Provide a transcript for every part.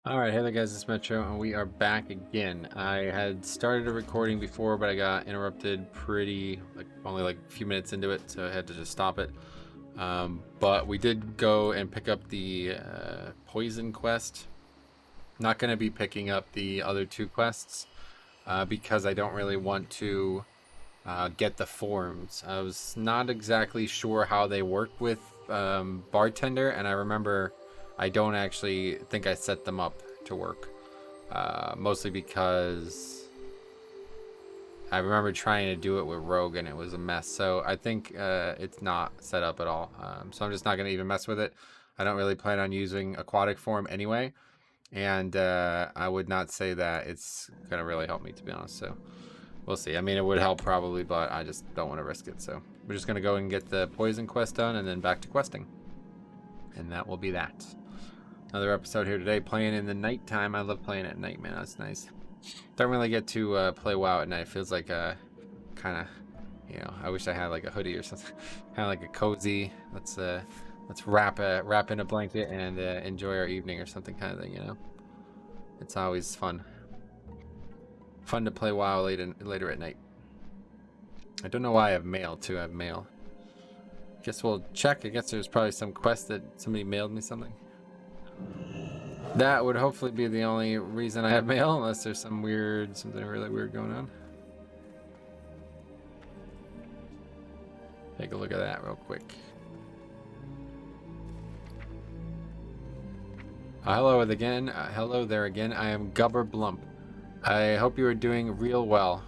Alright, hey there guys, it's Metro, and we are back again. I had started a recording before, but I got interrupted only like a few minutes into it, so I had to just stop it. But we did go and pick up the poison quest. Not going to be picking up the other two quests because I don't really want to get the forms. I was not exactly sure how they work with Bartender, and I remember I don't actually think I set them up to work. Mostly because I remember trying to do it with Rogue and it was a mess. So I think it's not set up at all. So I'm just not going to even mess with it. I don't really plan on using aquatic form anyway. And I would not say that it's going to really help me, to be honest. So we'll see. I mean, it would help probably, but I just don't want to risk it. So we're just going to go and get the poison quest done and then back to questing. And that will be that. Another episode here today, playing in the nighttime. I love playing at night, man. That's nice. Don't really get to play WoW at night. It feels like kind of, I wish I had like a hoodie or something, kind of like a cozy. Let's wrap in a blanket and enjoy our evening or something kind of thing. It's always fun. Fun to play WoW later at night. I don't know why I have mail too. I have mail. Guess we'll check. I guess there's probably some quest that somebody mailed me something. That would hopefully be the only reason I have mail, unless there's something really weird going on. Take a look at that real quick. Hello there again. I am Gubber Blump. I hope you are doing real well.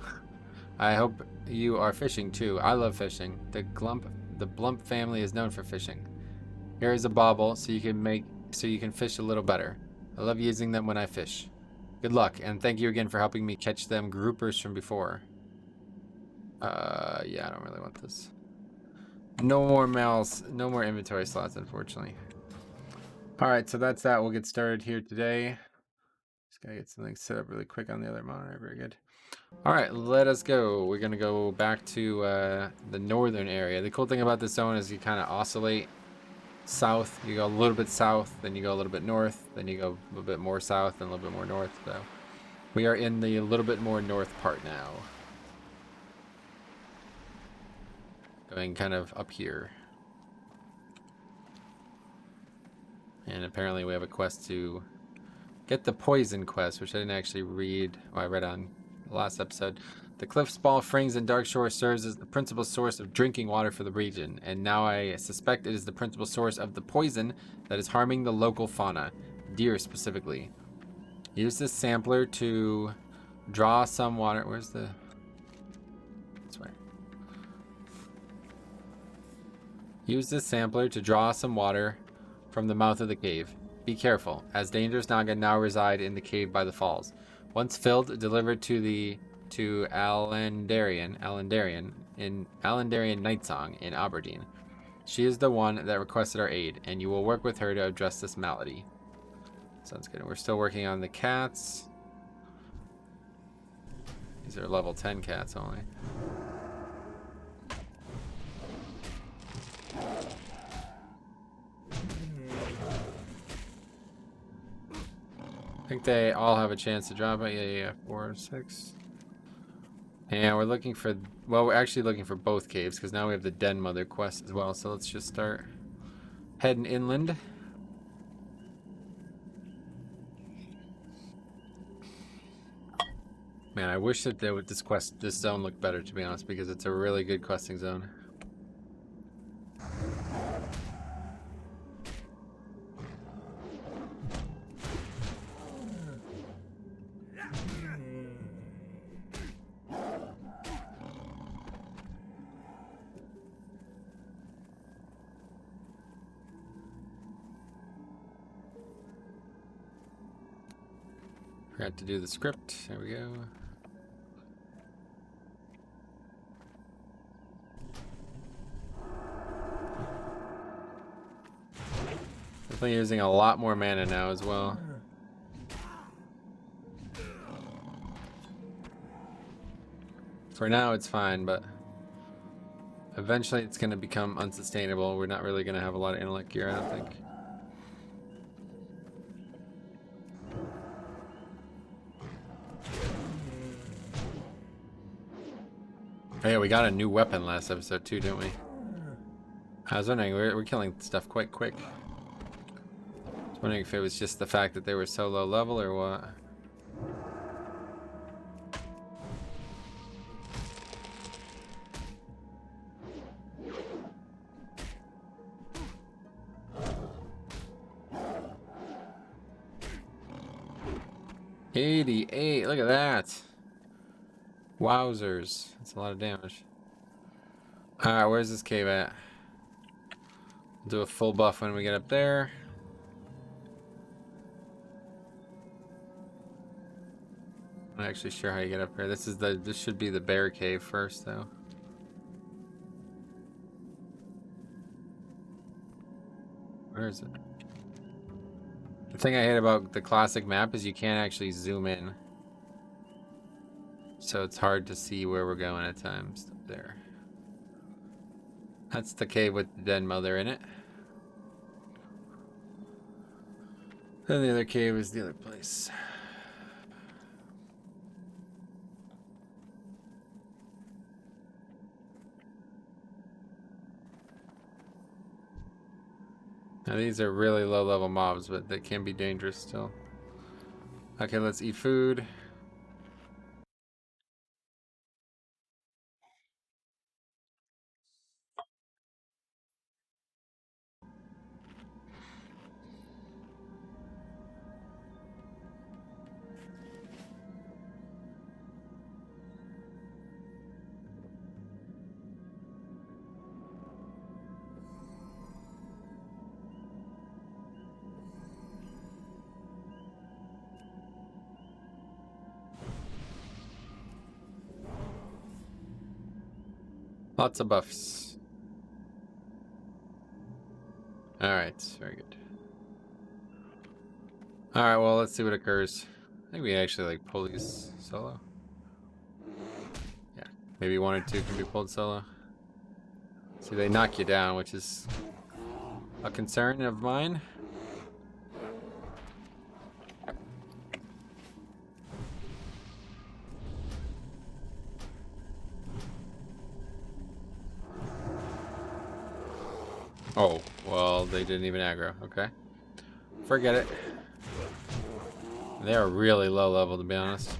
I hope you are fishing too. I love fishing. The Blump family is known for fishing. Here is a bauble so you can fish a little better. I love using them when I fish. Good luck, and thank you again for helping me catch them groupers from before. Yeah, I don't really want this. No more mails, no more inventory slots, unfortunately. Alright, so that's that. We'll get started here today. Just gotta get something set up really quick on the other monitor. Very good. Alright, let us go. We're gonna go back to the northern area. The cool thing about this zone is you kind of oscillate south. You go a little bit south, then you go a little bit north, then you go a little bit more south, and a little bit more north. So we are in the little bit more north part now. Going kind of up here. And apparently we have a quest to get the poison quest, which I didn't actually read. I read on the last episode. The Cliffs, Ball, Frings, and Darkshore serves as the principal source of drinking water for the region, and now I suspect it is the principal source of the poison that is harming the local fauna, deer specifically. Use this sampler to draw some water. Where's the... This way. Use this sampler to draw some water from the mouth of the cave. Be careful, as dangerous Naga now reside in the cave by the falls. Once filled, delivered to Alandarian Nightsong in Aberdeen. She is the one that requested our aid, and you will work with her to address this malady. Sounds good. We're still working on the cats. These are level 10 cats only. I think they all have a chance to drop it. Yeah. 4, 6. And we're looking for... Well, we're actually looking for both caves, because now we have the Den Mother quest as well. So let's just start heading inland. Man, I wish that this zone looked better, to be honest, because it's a really good questing zone. Forgot to do the script. There we go. Definitely using a lot more mana now as well. For now it's fine, but eventually it's going to become unsustainable. We're not really going to have a lot of intellect gear, I don't think. Oh yeah, we got a new weapon last episode too, didn't we? I was wondering, we're killing stuff quite quick. I was wondering if it was just the fact that they were so low level or what. $88, look at that. Wowzers, that's a lot of damage. Alright, where's this cave at? We'll do a full buff when we get up there. I'm not actually sure how you get up here. This should be the bear cave first though. Where is it? The thing I hate about the classic map is you can't actually zoom in. So it's hard to see where we're going at times. Up there. That's the cave with the dead mother in it. Then the other cave is the other place. Now these are really low level mobs, but they can be dangerous still. Okay, let's eat food. Lots of buffs. Alright, very good. Alright, well, let's see what occurs. I think we actually like pull these solo. Yeah, maybe one or two can be pulled solo. See, they knock you down, which is a concern of mine. Oh, well, they didn't even aggro. Okay. Forget it. They're really low level, to be honest.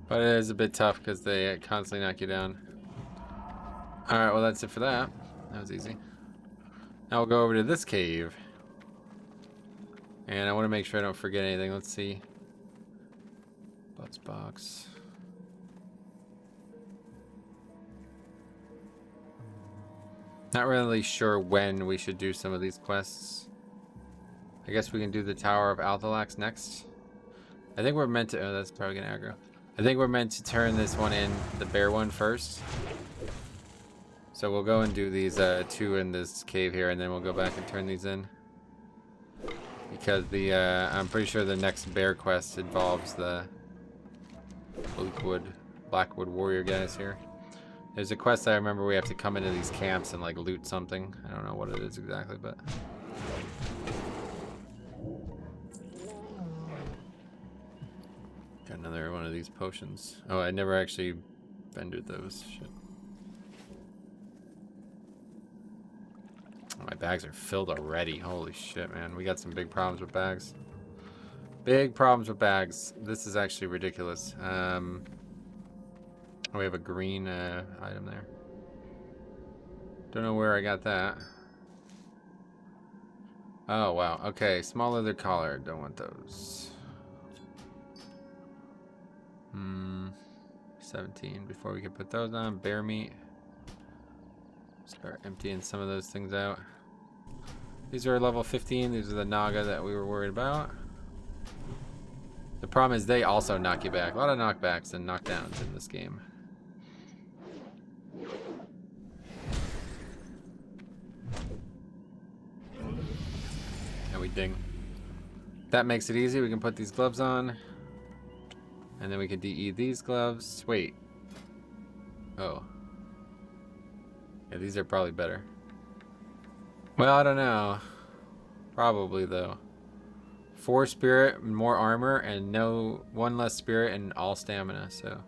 But it is a bit tough because they constantly knock you down. Alright, well, that's it for that. That was easy. Now we'll go over to this cave. And I want to make sure I don't forget anything. Let's see. Butts box. Not really sure when we should do some of these quests. I guess we can do the Tower of Althalax next. I think we're meant to... Oh, that's probably going to aggro. I think we're meant to turn this one in, the bear one, first. So we'll go and do these two in this cave here, and then we'll go back and turn these in. Because the I'm pretty sure the next bear quest involves the Blackwood warrior guys here. There's a quest I remember we have to come into these camps and like loot something. I don't know what it is exactly, but... Got another one of these potions. Oh, I never actually vended those. Shit. Oh, my bags are filled already. Holy shit, man. We got some big problems with bags. Big problems with bags. This is actually ridiculous. We have a green item there. Don't know where I got that. Oh, wow. Okay, small leather collar. Don't want those. 17 before we can put those on. Bear meat. Start emptying some of those things out. These are level 15. These are the Naga that we were worried about. The problem is they also knock you back. A lot of knockbacks and knockdowns in this game. And we ding. That makes it easy. We can put these gloves on. And then we can DE these gloves. Wait. Oh. Yeah, these are probably better. Well, I don't know. Probably though. 4 spirit, more armor, and one less spirit and all stamina. So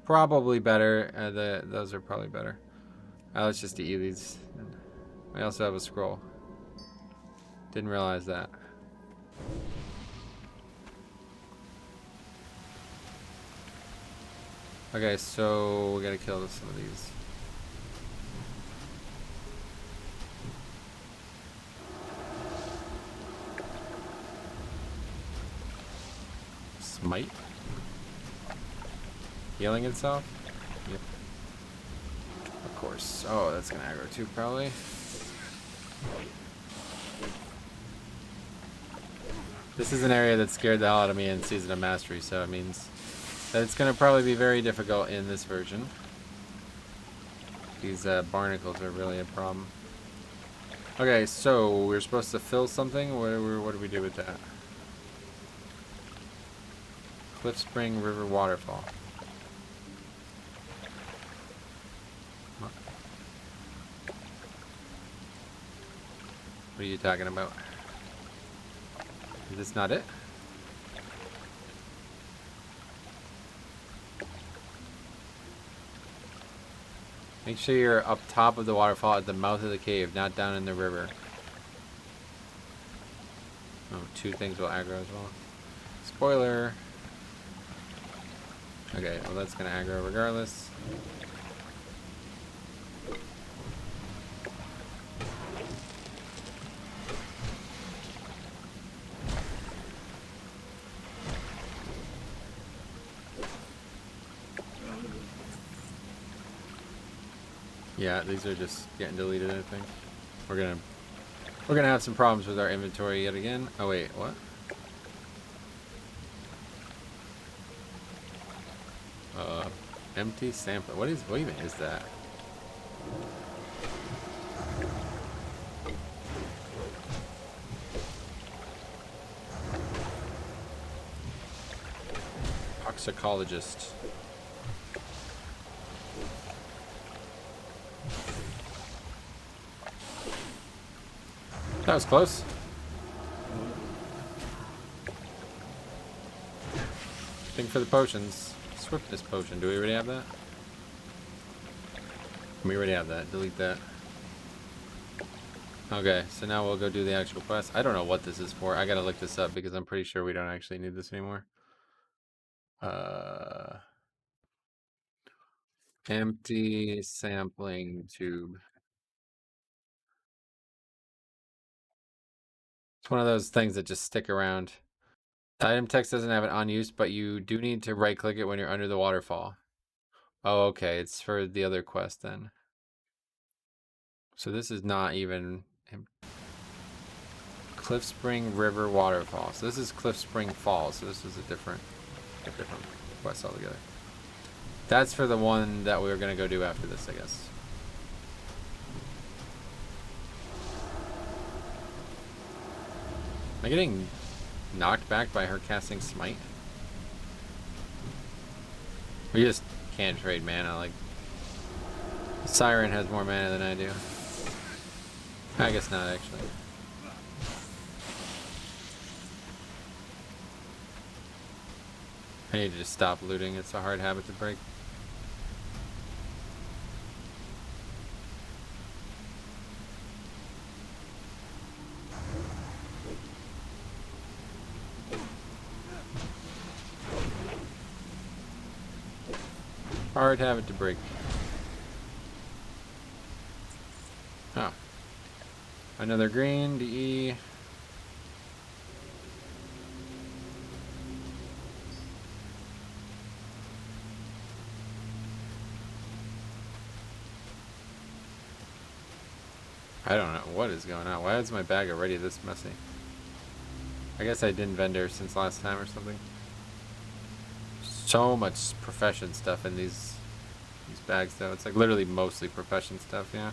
probably better. Those are probably better. Let's just eat these. I also have a scroll. Didn't realize that. Okay, so we gotta kill some of these. Smite? Healing itself? Yep. Of course. Oh, that's gonna aggro too, probably. This is an area that scared the hell out of me in Season of Mastery, so it means that it's gonna probably be very difficult in this version. These barnacles are really a problem. Okay, so we're supposed to fill something. What do we do with that? Cliff Spring River Waterfall. What are you talking about? Is this not it? Make sure you're up top of the waterfall at the mouth of the cave, not down in the river. Oh, 2 things will aggro as well. Spoiler. Okay, well that's gonna aggro regardless. Yeah, these are just getting deleted, I think. We're gonna have some problems with our inventory yet again. Oh wait, what? Empty sample. What even is that? Toxicologist. That was close. Think for the potions. Swiftness potion. Do we already have that? We already have that. Delete that. Okay, so now we'll go do the actual quest. I don't know what this is for. I gotta look this up because I'm pretty sure we don't actually need this anymore. Empty sampling tube. It's one of those things that just stick around. The item text doesn't have it on use, but you do need to right click it when you're under the waterfall. Oh, okay. It's for the other quest then. So this is not even Cliff Spring River Waterfall. So this is Cliff Spring Falls. So this is a different quest altogether. That's for the one that we were gonna go do after this, I guess. Am I getting knocked back by her casting Smite? We just can't trade mana. Like, Siren has more mana than I do. I guess not, actually. I need to just stop looting. It's a hard habit to break. Hard habit to break. Oh. Another green, DE. I don't know what is going on. Why is my bag already this messy? I guess I didn't vendor since last time or something. So much profession stuff in these bags though. It's like literally mostly profession stuff, yeah.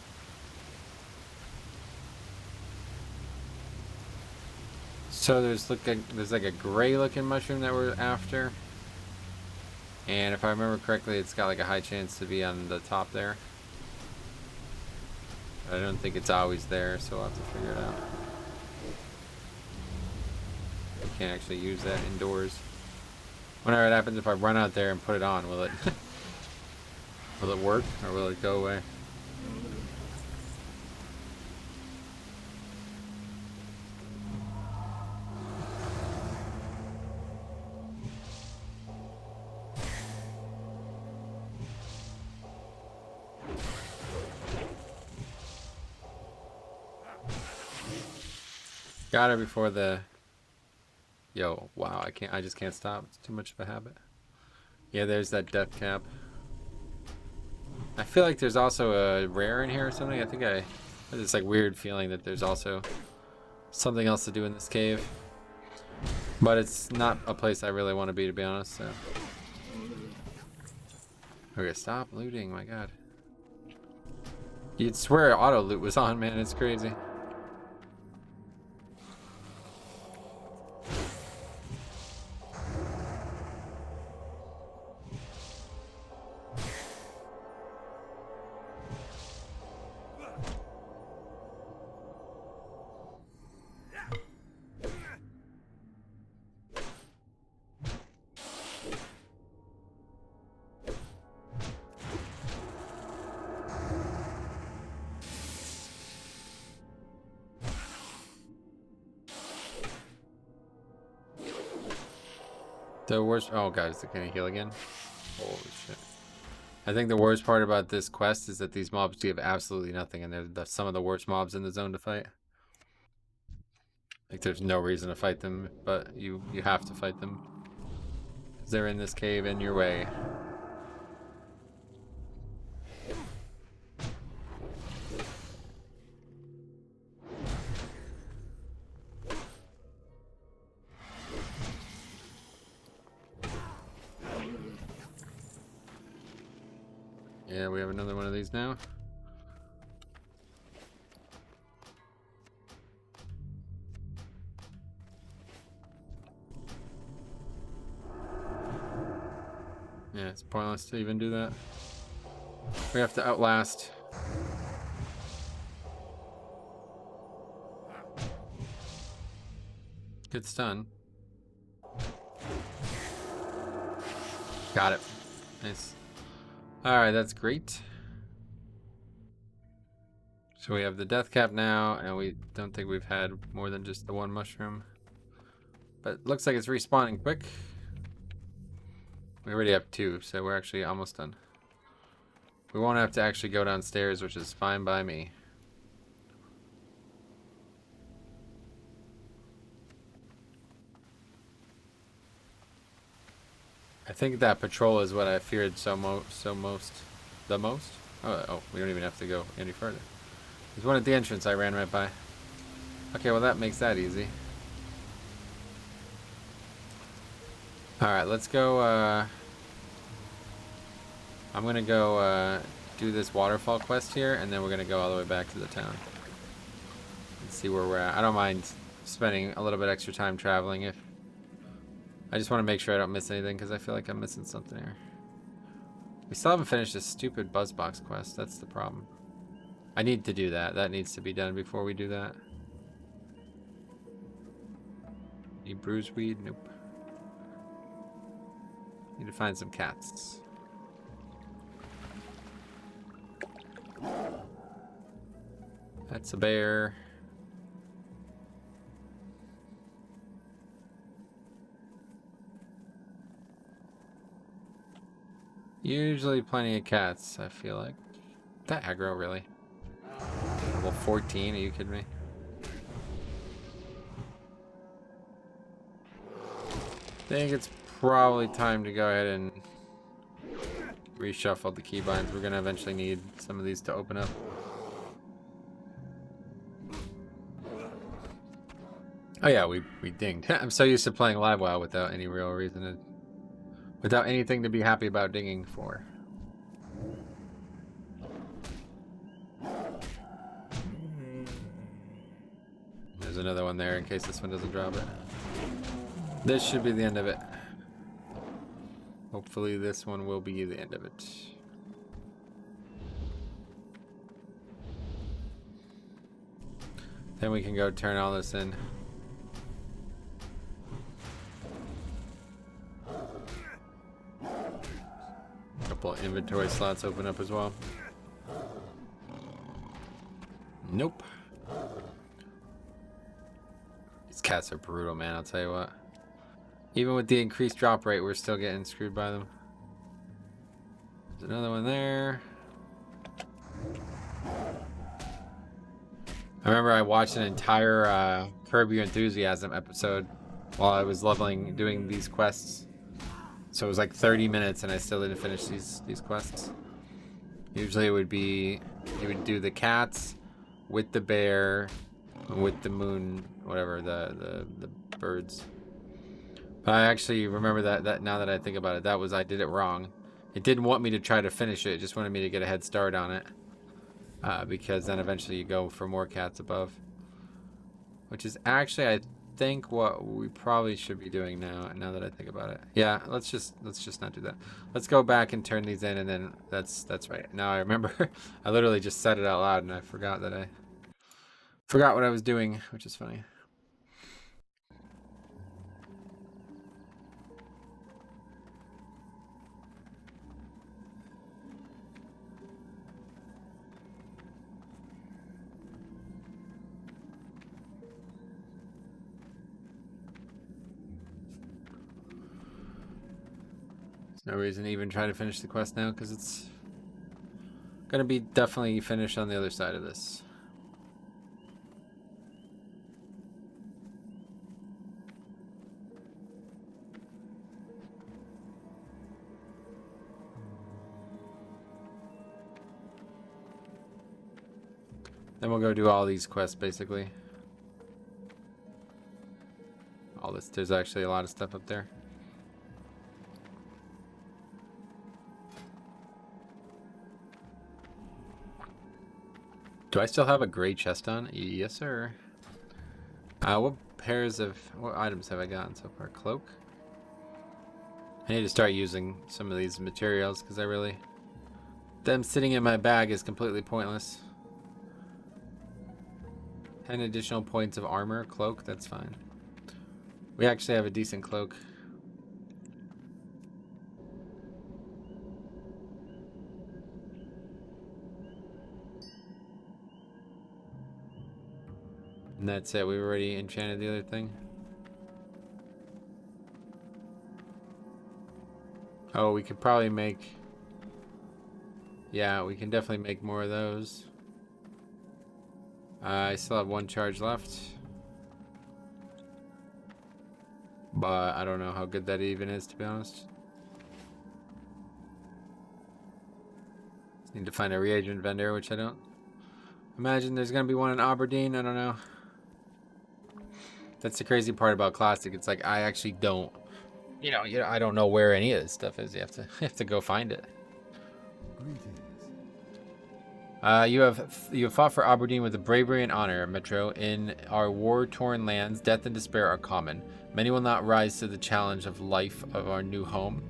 So there's like a gray looking mushroom that we're after. And if I remember correctly, it's got like a high chance to be on the top there. I don't think it's always there, so we'll have to figure it out. You can't actually use that indoors. Whenever it happens, if I run out there and put it on, will it will it work or will it go away? Got her before the... Yo, wow, I just can't stop. It's too much of a habit. Yeah, there's that death cap. I feel like there's also a rare in here or something. I think I have this like weird feeling that there's also something else to do in this cave. But it's not a place I really want to be honest, so. Okay, stop looting, my god. You'd swear auto loot was on, man, it's crazy. The worst... Oh god, is it gonna heal again? Holy shit. I think the worst part about this quest is that these mobs give absolutely nothing, and they're some of the worst mobs in the zone to fight. Like, there's no reason to fight them, but you have to fight them. Because they're in this cave in your way. Yeah, we have another one of these now. Yeah, it's pointless to even do that. We have to outlast. Good stun. Got it. Nice. Alright, that's great. So we have the death cap now, and we don't think we've had more than just the one mushroom. But it looks like it's respawning quick. We already have two, so we're actually almost done. We won't have to actually go downstairs, which is fine by me. I think that patrol is what I feared the most. Oh, we don't even have to go any further. There's one at the entrance I ran right by. Okay, well that makes that easy. Alright, let's go, I'm gonna go, do this waterfall quest here, and then we're gonna go all the way back to the town. And see where we're at. I don't mind spending a little bit extra time traveling if... I just want to make sure I don't miss anything, because I feel like I'm missing something here. We still haven't finished this stupid Buzzbox quest, that's the problem. I need to do that. That needs to be done before we do that. Need bruise weed? Nope. Need to find some cats. That's a bear. Usually plenty of cats, I feel like. That aggro, really? Level 14, are you kidding me? I think it's probably time to go ahead and reshuffle the keybinds. We're gonna eventually need some of these to open up. Oh yeah, we dinged. I'm so used to playing live WoW without any real reason to... Without anything to be happy about dinging for. There's another one there in case this one doesn't drop it. This should be the end of it. Hopefully this one will be the end of it. Then we can go turn all this in. Couple of inventory slots open up as well. Nope. These cats are brutal, man, I'll tell you what. Even with the increased drop rate, we're still getting screwed by them. There's another one there. I remember I watched an entire Curb Your Enthusiasm episode while I was leveling, doing these quests. So it was like 30 minutes and I still didn't finish these quests. Usually it would be, you would do the cats with the bear, with the moon, whatever, the birds. But I actually remember that now that I think about it, that was, I did it wrong. It didn't want me to try to finish it, it just wanted me to get a head start on it. Because then eventually you go for more cats above. Which is actually, I think, what we probably should be doing now that I think about it. Yeah, let's just not do that. Let's go back and turn these in, and then that's right. Now I remember. I literally just said it out loud and I forgot what I was doing, which is funny. No reason to even try to finish the quest now, because it's gonna be definitely finished on the other side of this. Then we'll go do all these quests, basically. All this, there's actually a lot of stuff up there. Do I still have a gray chest on? Yes, sir. What items have I gotten so far? Cloak? I need to start using some of these materials because them sitting in my bag is completely pointless. 10 additional points of armor. Cloak, that's fine. We actually have a decent cloak. And that's it. We've already enchanted the other thing. Oh, we could probably make... Yeah, we can definitely make more of those. I still have one charge left. But I don't know how good that even is, to be honest. Need to find a reagent vendor, which I don't imagine there's going to be one in Aberdeen. I don't know. That's the crazy part about Classic. It's like I actually don't, I don't know where any of this stuff is. You have to go find it. You have fought for Aberdeen with the bravery and honor, Metro. In our war-torn lands, death and despair are common. Many will not rise to the challenge of life of our new home,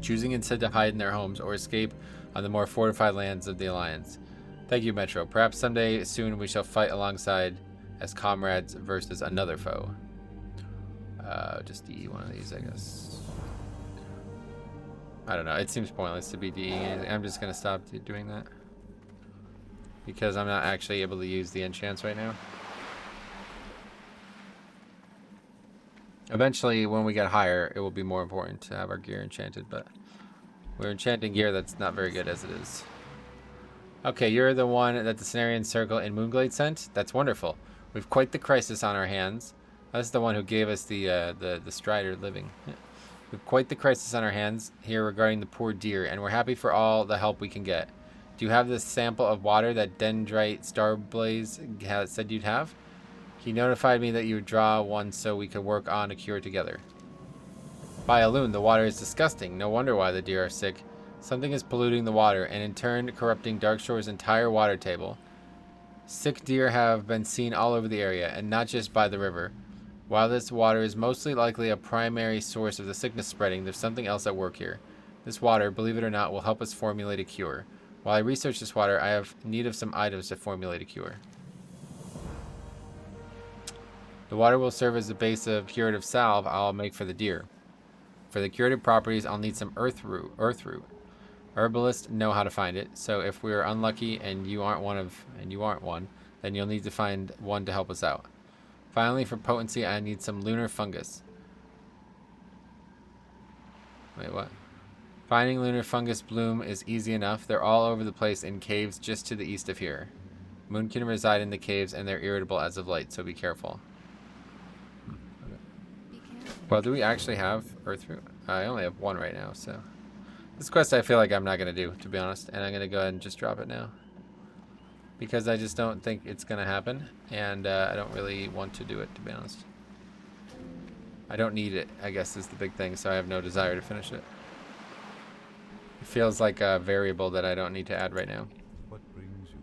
choosing instead to hide in their homes or escape on the more fortified lands of the Alliance. Thank you, Metro. Perhaps someday soon we shall fight alongside as comrades versus another foe. Just DE one of these, I guess. I don't know. It seems pointless to be DE. I'm just going to stop doing that. Because I'm not actually able to use the enchants right now. Eventually, when we get higher, it will be more important to have our gear enchanted, but we're enchanting gear that's not very good as it is. Okay, you're the one that the Cenarian Circle in Moonglade sent? That's wonderful. We've quite the crisis on our hands. That's the one who gave us the Strider living. We've quite the crisis on our hands here regarding the poor deer, and we're happy for all the help we can get. Do you have this sample of water that Dendrite Starblaze said you'd have? He notified me that you would draw one so we could work on a cure together. By Alun, the water is disgusting. No wonder why the deer are sick. Something is polluting the water, and in turn corrupting Darkshore's entire water table. Sick deer have been seen all over the area, and not just by the river. While this water is mostly likely a primary source of the sickness spreading, there's something else at work here. This water, believe it or not, will help us formulate a cure. While I research this water, I have need of some items to formulate a cure. The water will serve as the base of curative salve I'll make for the deer. For the curative properties, I'll need some earth root. Herbalists know how to find it, so if we're unlucky and you aren't one, then you'll need to find one to help us out. Finally, for potency, I need some lunar fungus. Wait, what? Finding lunar fungus bloom is easy enough. They're all over the place in caves just to the east of here. Moon can reside in the caves, and they're irritable as of late, so be careful. Well, do we actually have earthroot? I only have one right now, so... This quest I feel like I'm not going to do, to be honest. And I'm going to go ahead and just drop it now. Because I just don't think it's going to happen. And I don't really want to do it, to be honest. I don't need it, I guess, is the big thing. So I have no desire to finish it. It feels like a variable that I don't need to add right now. What brings you?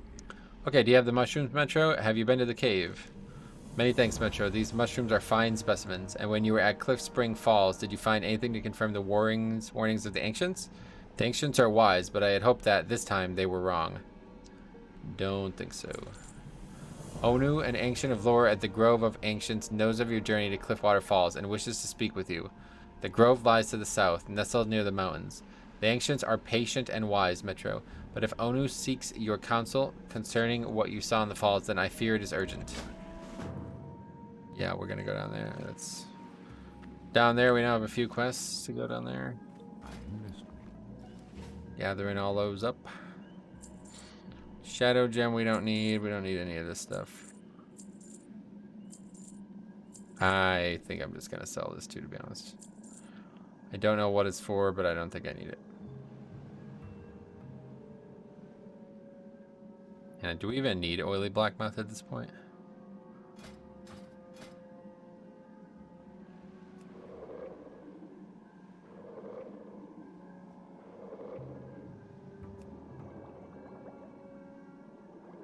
Okay, do you have the mushrooms, Metro? Have you been to the cave? Many thanks, Metro. These mushrooms are fine specimens. And when you were at Cliff Spring Falls, did you find anything to confirm the warnings of the ancients? The ancients are wise, but I had hoped that this time they were wrong. Don't think so. Onu, an ancient of lore at the Grove of Ancients, knows of your journey to Cliffwater Falls and wishes to speak with you. The grove lies to the south, nestled near the mountains. The ancients are patient and wise, Metro, but if Onu seeks your counsel concerning what you saw in the falls, then I fear it is urgent. Yeah, we're gonna go down there. That's down there. We now have a few quests to go down there. Gathering all those up. Shadow gem we don't need. We don't need any of this stuff. I think I'm just gonna sell this too, to be honest. I don't know what it's for, but I don't think I need it. And do we even need oily blackmouth at this point?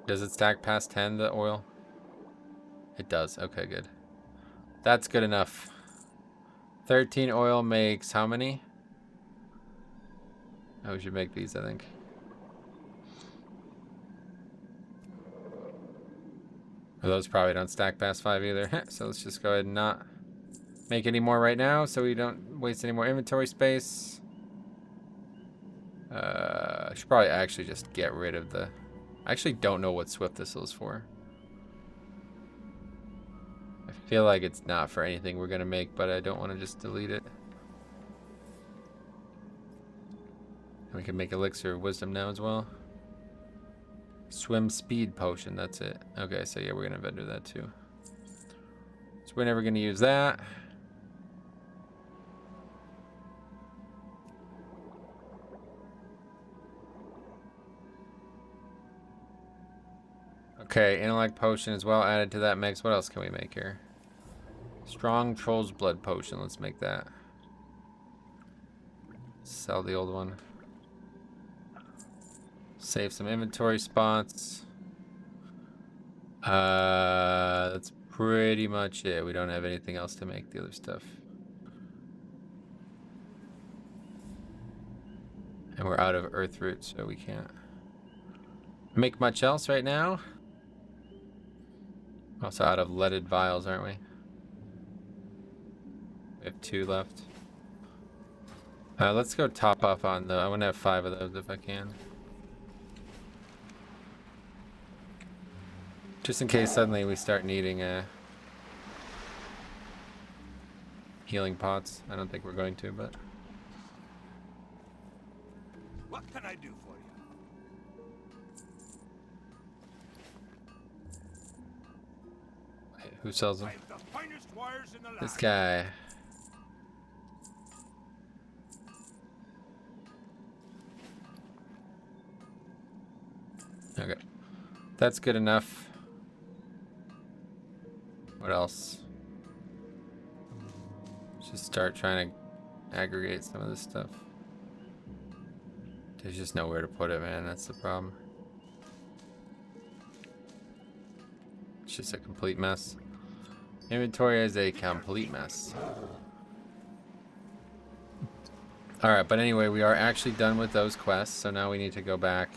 Does it stack past 10, the oil? It does. Okay, good. That's good enough. 13 oil makes how many? Oh, we should make these, I think. Or those probably don't stack past 5 either. So let's just go ahead and not make any more right now so we don't waste any more inventory space. I should probably actually just get rid of the... I actually don't know what Swift Thistle is for. I feel like it's not for anything we're gonna make, but I don't want to just delete it. And we can make Elixir of Wisdom now as well. Swim Speed Potion, that's it. Okay, so yeah, we're gonna vendor that too. So we're never gonna use that. Okay, Intellect Potion as well added to that mix. What else can we make here? Strong Troll's Blood Potion. Let's make that. Sell the old one. Save some inventory spots. That's pretty much it. We don't have anything else to make the other stuff. And we're out of earth root, so we can't make much else right now. Also out of leaded vials, aren't we? We have 2 left. Let's go top up on the... I want to have 5 of those if I can. Just in case suddenly we start needing healing pots. I don't think we're going to, but... What can I do for you? Wait, who sells them? I have the finest wires in the land. This guy. Okay. That's good enough. What else? Let's just start trying to aggregate some of this stuff. There's just nowhere to put it, man. That's the problem. It's just a complete mess. Inventory is a complete mess. Alright, but anyway, we are actually done with those quests, so now we need to go back.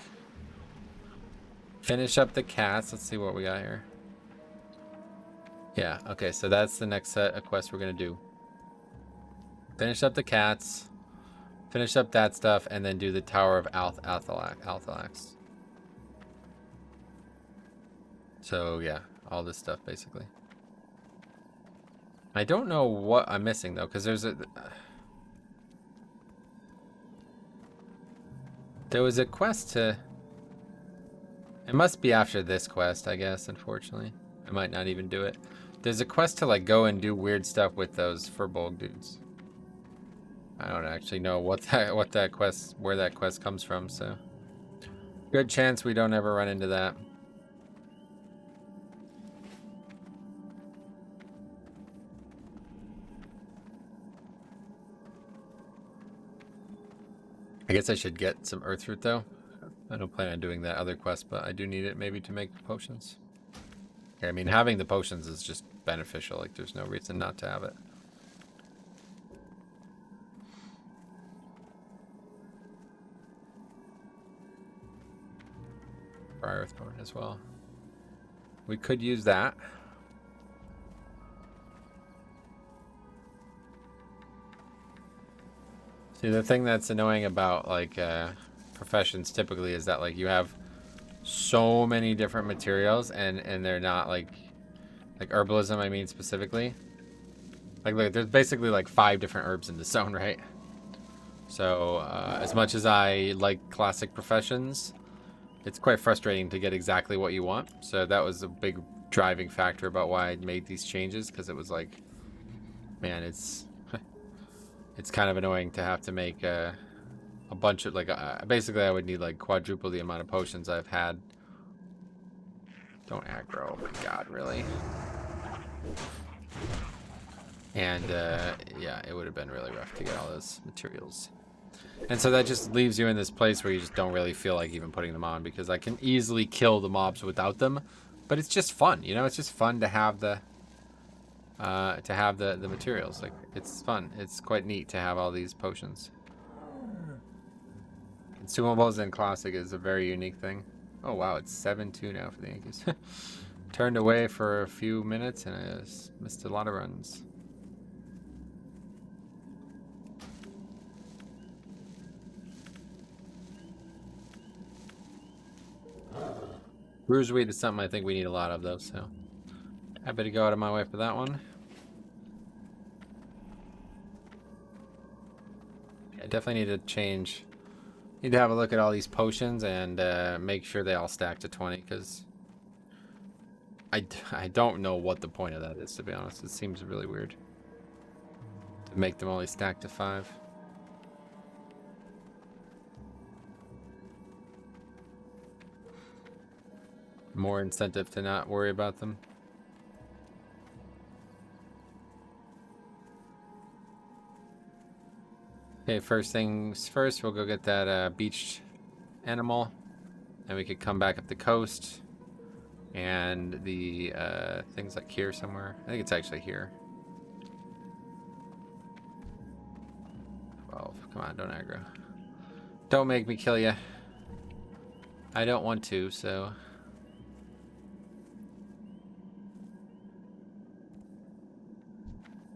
Finish up the cats. Let's see what we got here. Yeah, okay, so that's the next set of quests we're gonna do. Finish up the cats, finish up that stuff, and then do the Tower of Althalax. So yeah, all this stuff basically. I don't know what I'm missing though, because there was a quest to... It must be after this quest, I guess, unfortunately. I might not even do it. There's a quest to like go and do weird stuff with those Furbolg dudes. I don't actually know where that quest comes from, so good chance we don't ever run into that. I guess I should get some Earthroot though. I don't plan on doing that other quest, but I do need it maybe to make potions. Okay, I mean, having the potions is just beneficial. Like, there's no reason not to have it. Fire Earthborn as well. We could use that. See, the thing that's annoying about like professions typically is that like you have so many different materials and they're not like herbalism, I mean specifically. Like look, there's basically like 5 different herbs in the zone, right? So as much as I like classic professions, it's quite frustrating to get exactly what you want. So that was a big driving factor about why I made these changes, because it was like, man, it's kind of annoying to have to make a bunch of like basically I would need like quadruple the amount of potions I've had. Don't aggro, oh my god, really? And yeah, it would have been really rough to get all those materials. And so that just leaves you in this place where you just don't really feel like even putting them on, because I can easily kill the mobs without them. But it's just fun, you know? It's just fun to have the materials. Like, it's fun. It's quite neat to have all these potions. Consumables in Classic is a very unique thing. Oh wow, it's 7-2 now for the Yankees. Turned away for a few minutes and I just missed a lot of runs. Bruiserweed is something I think we need a lot of though, so happy to go out of my way for that one. I definitely need to change. Need to have a look at all these potions and make sure they all stack to 20, because I don't know what the point of that is, to be honest. It seems really weird to make them only stack to 5. More incentive to not worry about them. Okay, first things first, we'll go get that beached animal, and we could come back up the coast. And the things like here somewhere. I think it's actually here. 12. Come on, don't aggro. Don't make me kill you. I don't want to, so.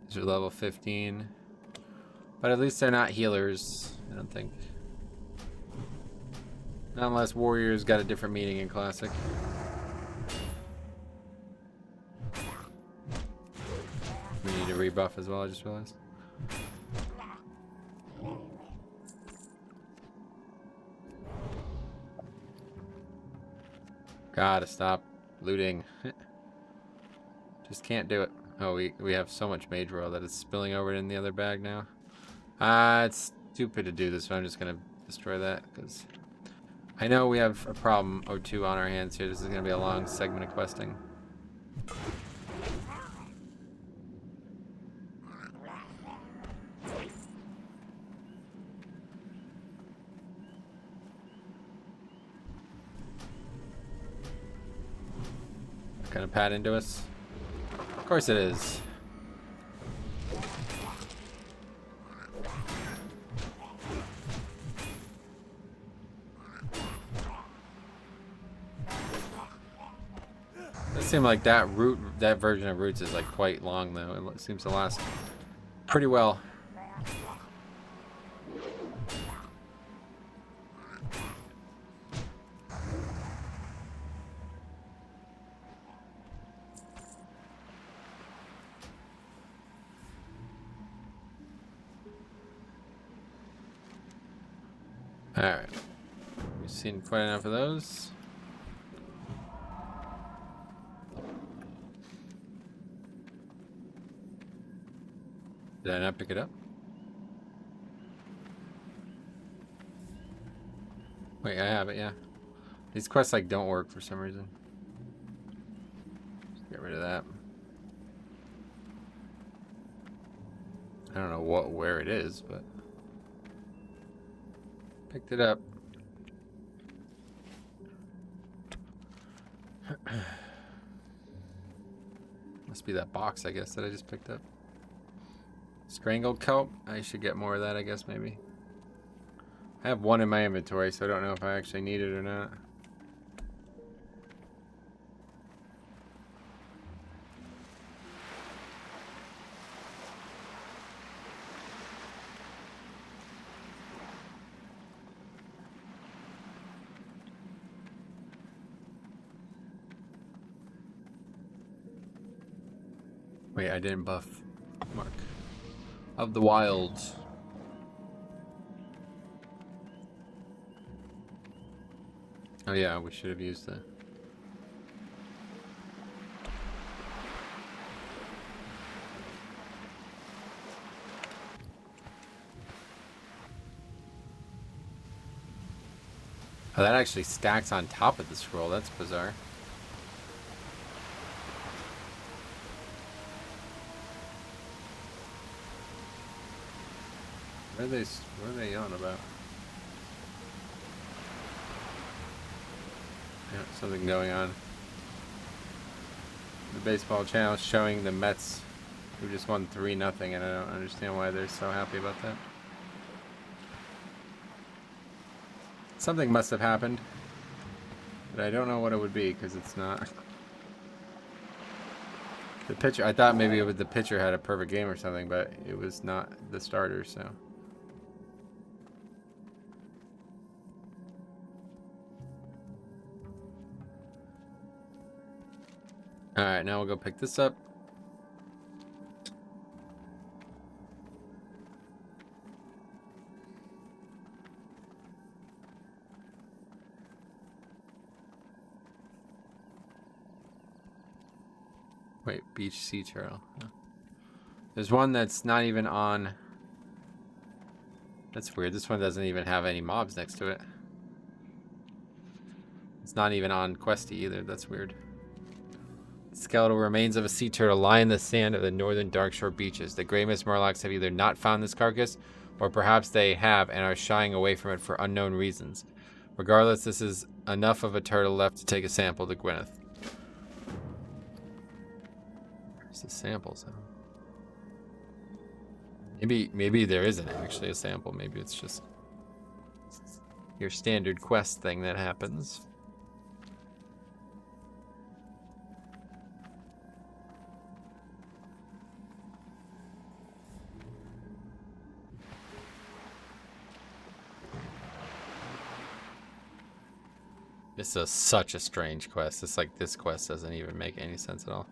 These are level 15. But at least they're not healers, I don't think. Not unless warriors got a different meaning in Classic. We need a rebuff as well, I just realized. Gotta stop looting. Just can't do it. Oh, we have so much mage royal that it's spilling over in the other bag now. It's stupid to do this, but I'm just gonna destroy that, because I know we have a problem or two on our hands here. This is gonna be a long segment of questing. Gonna pat into us? Of course it is. seem like that version of roots is like quite long though. It seems to last pretty well. Alright. We've seen quite enough of those. Did I not pick it up? Wait, I have it, yeah. These quests like don't work for some reason. Just get rid of that. I don't know where it is, but picked it up. Must be that box, I guess, that I just picked up. Strangled kelp. I should get more of that, I guess, maybe. I have one in my inventory, so I don't know if I actually need it or not. Wait, I didn't buff Mark of the Wilds. Oh yeah, we should have used that. Oh, that actually stacks on top of the scroll. That's bizarre. What are they on about? Yeah, something going on. The baseball channel is showing the Mets who just won 3-0, and I don't understand why they're so happy about that. Something must have happened, but I don't know what it would be because it's not. The pitcher, I thought maybe the pitcher had a perfect game or something, but it was not the starter, so. Alright, now we'll go pick this up. Wait, beach sea turtle. Huh. There's one that's not even on. That's weird. This one doesn't even have any mobs next to it. It's not even on Questy either. That's weird. Skeletal remains of a sea turtle lie in the sand of the northern Darkshore beaches. The Grey Mist Murlocs have either not found this carcass, or perhaps they have and are shying away from it for unknown reasons. Regardless, this is enough of a turtle left to take a sample to Gwyneth. Where's the samples? Maybe there isn't actually a sample. Maybe it's just your standard quest thing that happens. This is such a strange quest. It's like this quest doesn't even make any sense at all.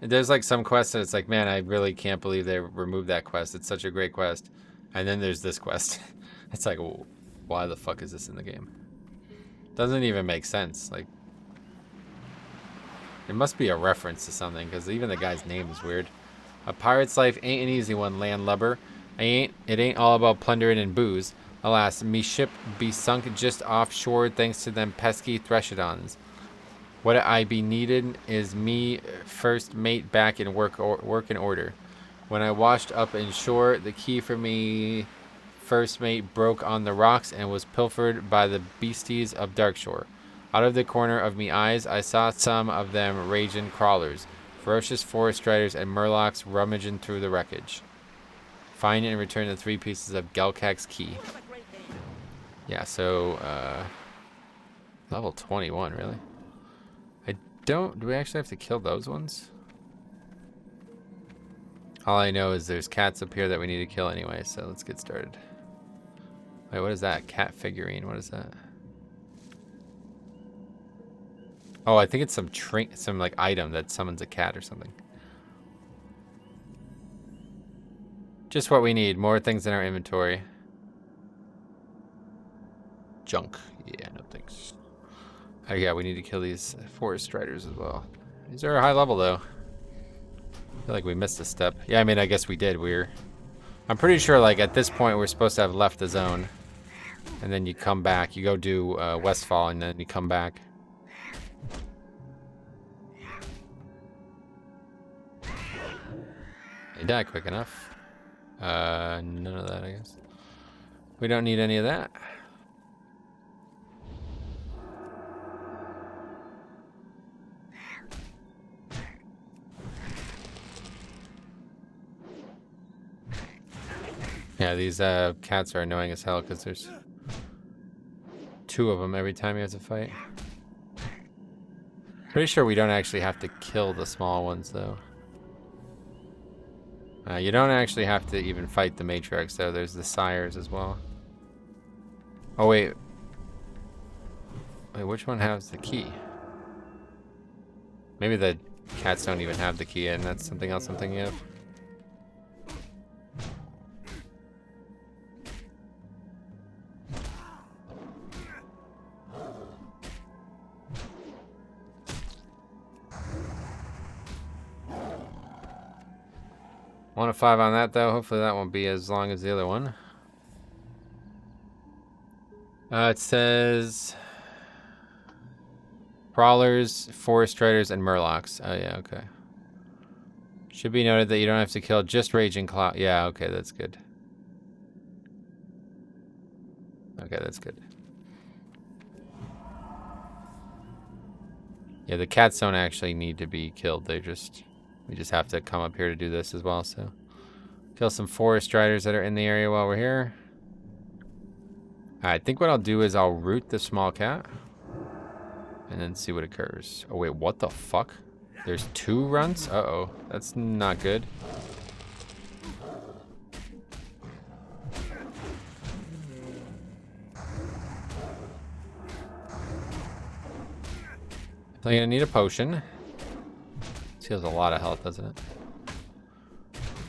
There's like some quests that it's like, man, I really can't believe they removed that quest. It's such a great quest. And then there's this quest. It's like, why the fuck is this in the game? Doesn't even make sense. Like, it must be a reference to something, because even the guy's name is weird. A pirate's life ain't an easy one, landlubber. It ain't all about plundering and booze. Alas, me ship be sunk just offshore thanks to them pesky Threshodons. What I be needed is me first mate back in work in order. When I washed up in shore, the key for me first mate broke on the rocks and was pilfered by the beasties of Darkshore. Out of the corner of me eyes, I saw some of them raging crawlers, ferocious forest riders, and murlocs rummaging through the wreckage. Find and return the 3 pieces of Gelkak's key. Yeah, so level 21, really? I Do we actually have to kill those ones? All I know is there's cats up here that we need to kill anyway, so let's get started. Wait, what is that? Cat figurine. What is that? Oh, I think it's some like item that summons a cat or something. Just what we need. More things in our inventory. Junk. Yeah, no thanks. Oh yeah, we need to kill these forest striders as well. These are a high level though. I feel like we missed a step. Yeah, I mean, I guess we did. I'm pretty sure like at this point we're supposed to have left the zone. And then you come back. You go do Westfall and then you come back. They die quick enough. None of that, I guess. We don't need any of that. Yeah, these cats are annoying as hell because there's 2 of them every time you have to fight. Pretty sure we don't actually have to kill the small ones though. You don't actually have to even fight the matriarchs though. There's the sires as well. Oh wait. Wait, which one has the key? Maybe the cats don't even have the key and that's something else I'm thinking of. One of 5 on that though. Hopefully that won't be as long as the other one. It says Prowlers, Forest Striders, and Murlocs. Oh yeah, okay. Should be noted that you don't have to kill just Raging Cloud. Yeah, okay, that's good. Okay, that's good. Yeah, the cats don't actually need to be killed. We just have to come up here to do this as well, so. Kill some Forest Striders that are in the area while we're here. I think what I'll do is I'll root the small cat. And then see what occurs. Oh wait, what the fuck? There's 2 runs? Uh-oh. That's not good. I'm gonna need a potion. This heals a lot of health, doesn't it?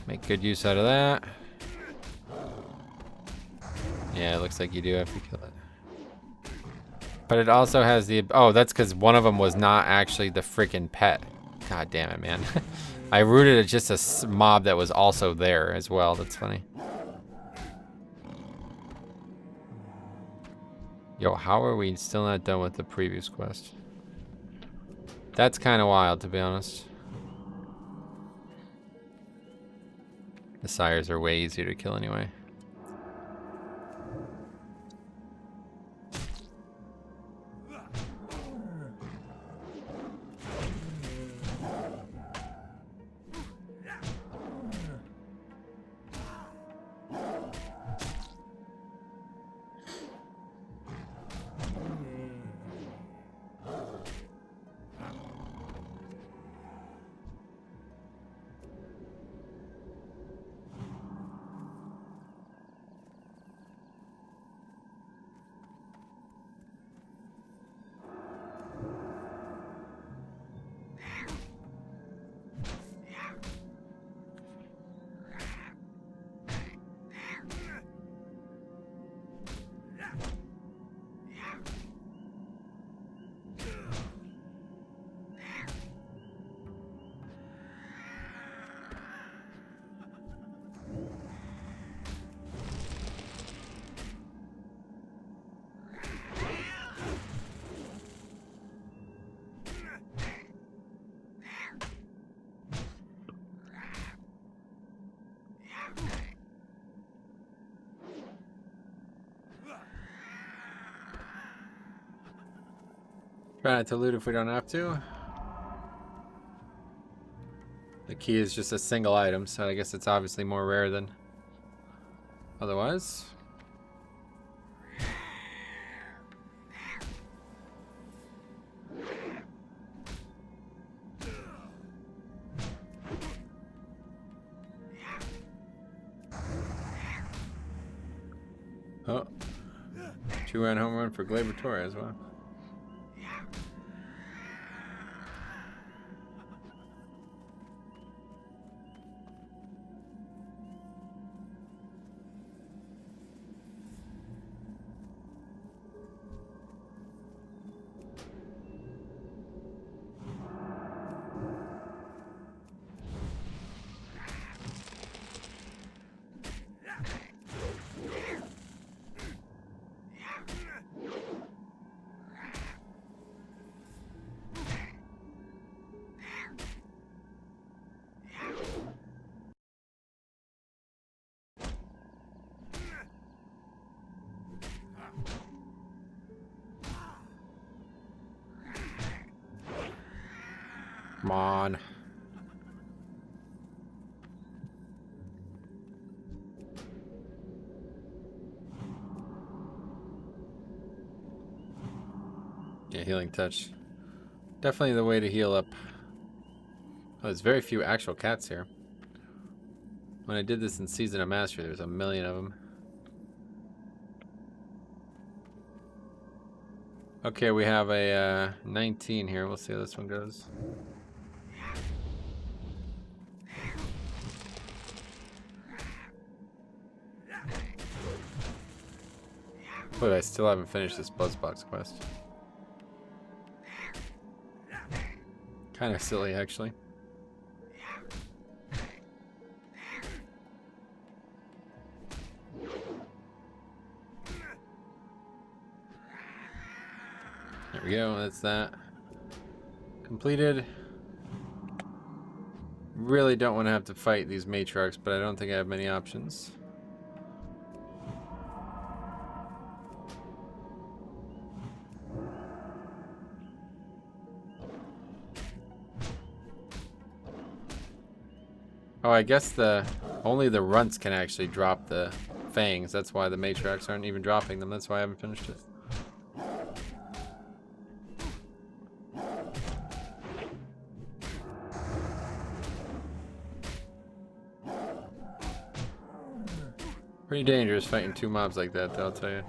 Make good use out of that. Yeah, it looks like you do have to kill it. But it also has the... Oh, that's because one of them was not actually the freaking pet. God damn it, man. I rooted at just a mob that was also there as well. That's funny. Yo, how are we still not done with the previous quest? That's kind of wild, to be honest. The sires are way easier to kill anyway. Try not to loot if we don't have to. The key is just a single item, so I guess it's obviously more rare than otherwise. Oh. 2-run home run for Gleyber Torres. Wow. Come on. Yeah, healing touch. Definitely the way to heal up. Oh, there's very few actual cats here. When I did this in Season of Mastery, there's a million of them. Okay, we have a 19 here. We'll see how this one goes. But I still haven't finished this Buzzbox quest. Kind of silly, actually. There we go, that's that. Completed. Really don't want to have to fight these matriarchs, but I don't think I have many options. Oh, I guess only the runts can actually drop the fangs. That's why the matriarchs aren't even dropping them. That's why I haven't finished it. Pretty dangerous fighting two mobs like that, though, I'll tell you.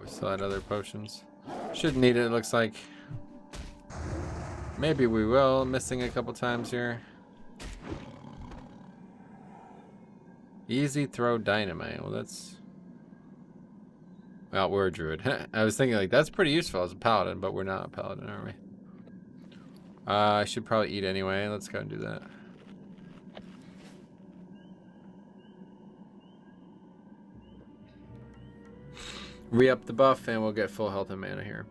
We still had other potions. Shouldn't need it, it looks like. Maybe we will. Missing a couple times here. Easy throw dynamite. Well, that's... Well, we're a druid. I was thinking, like, that's pretty useful as a paladin, but we're not a paladin, are we? I should probably eat anyway. Let's go and do that. Re-up the buff, and we'll get full health and mana here.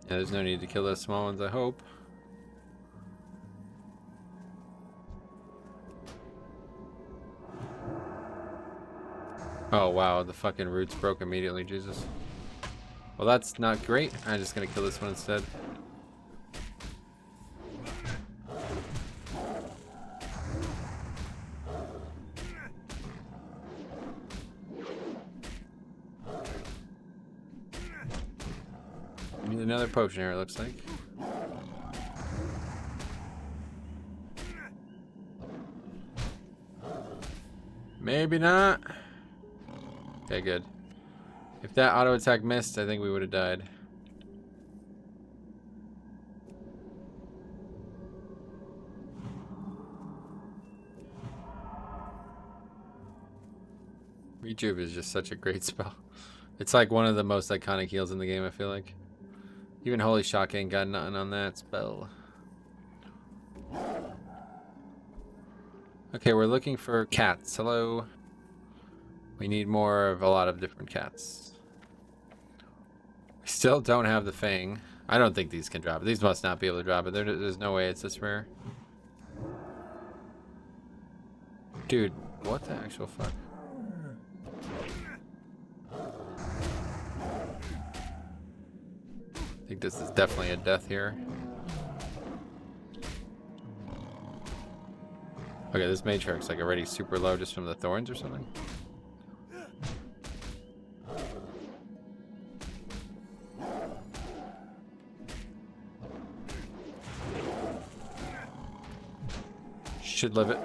Yeah, there's no need to kill those small ones, I hope. Oh wow, the fucking roots broke immediately, Jesus. Well, that's not great. I'm just gonna kill this one instead. Need another potion here, it looks like. Maybe not. Okay, good. If that auto attack missed, I think we would have died. Rejuve is just such a great spell. It's like one of the most iconic heals in the game, I feel like. Even Holy Shock ain't got nothing on that spell. Okay, we're looking for cats. Hello. We need more of a lot of different cats. We still don't have the Fang. I don't think these can drop it. These must not be able to drop it. There's no way it's this rare. Dude, what the actual fuck? I think this is definitely a death here. Okay, this matriarch's like already super low just from the thorns or something. Should live it.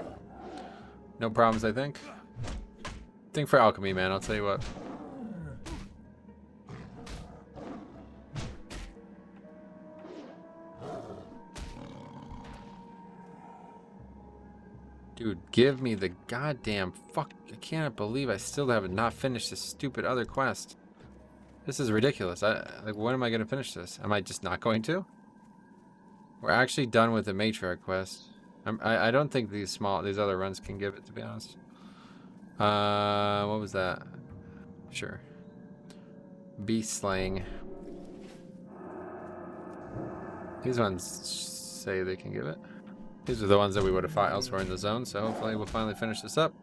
No problems, I think. Think for alchemy, man. I'll tell you what. Dude, give me the goddamn fuck. I can't believe I still have not finished this stupid other quest. This is ridiculous. Like, when am I going to finish this? Am I just not going to? We're actually done with the matriarch quest. I don't think these other runs can give it, to be honest. What was that? Sure. Beast slaying. These ones say they can give it. These are the ones that we would have fought elsewhere in the zone, so hopefully we'll finally finish this up.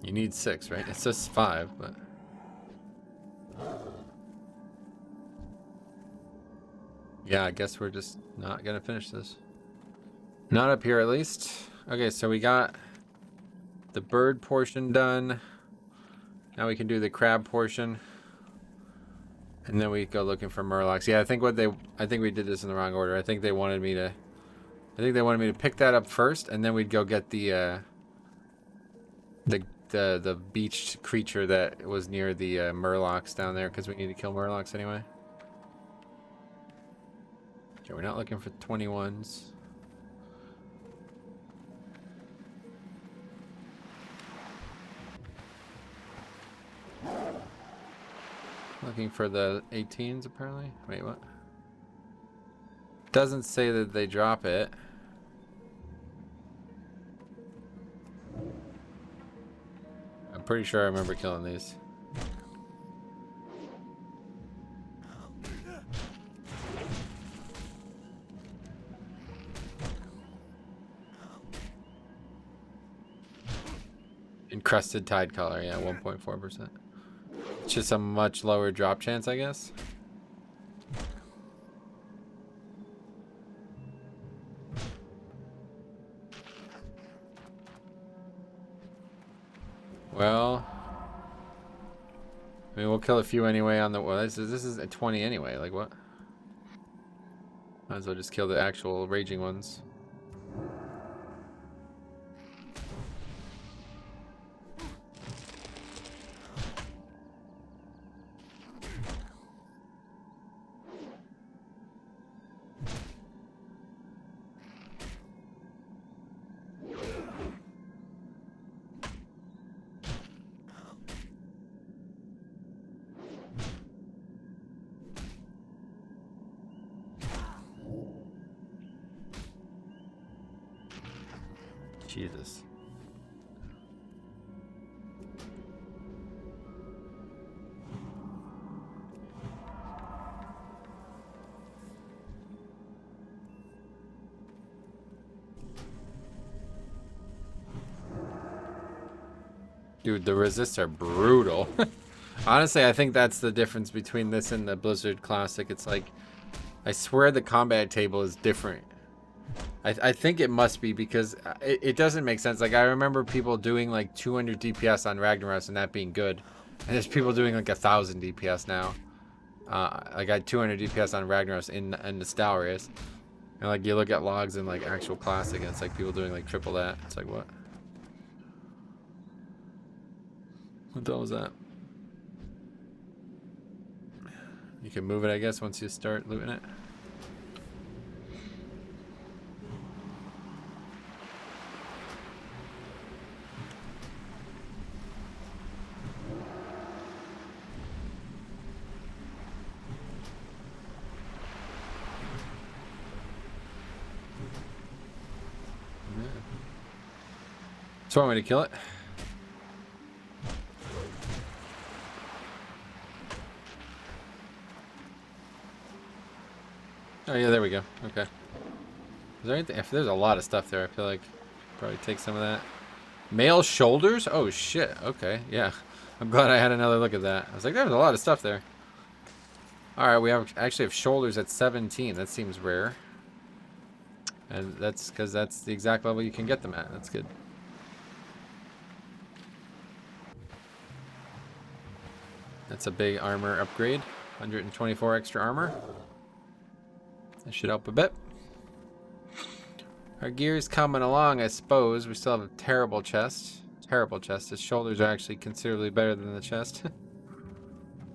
You need 6, right? It says 5, but... yeah, I guess we're just not gonna finish this. Not up here, at least. Okay, so we got the bird portion done. Now we can do the crab portion. And then we go looking for murlocs. Yeah, I think we did this in the wrong order. I think they wanted me to pick that up first, and then we'd go get the beached creature that was near the murlocs down there, because we need to kill murlocs anyway. Okay, we're not looking for 21s. Looking for the 18s, apparently. Wait, what? Doesn't say that they drop it. I'm pretty sure I remember killing these. Encrusted tide color, yeah, 1.4%. It's just a much lower drop chance, I guess. Well, I mean, we'll kill a few anyway on the... well, this is a 20 anyway, like what? Might as well just kill the actual raging ones. Jesus. Dude, the resists are brutal. Honestly, I think that's the difference between this and the Blizzard Classic. It's like, I swear the combat table is different. I think it must be, because it doesn't make sense. Like, I remember people doing like 200 DPS on Ragnaros and that being good. And there's people doing like 1,000 DPS now. I got 200 DPS on Ragnaros in the Stalrius. And like, you look at logs in like actual Classic and it's like people doing like triple that. It's like, what? What the hell was that? You can move it, I guess, once you start looting it. So want me to kill it? Oh yeah, there we go. Okay. Is there anything? If there's a lot of stuff there, I feel like probably take some of that. Male shoulders? Oh shit. Okay, yeah. I'm glad I had another look at that. I was like, there's a lot of stuff there. All right, we actually have shoulders at 17. That seems rare. And that's because that's the exact level you can get them at. That's good. That's a big armor upgrade. 124 extra armor. That should help a bit. Our gear's coming along, I suppose. We still have a terrible chest. Terrible chest. His shoulders are actually considerably better than the chest.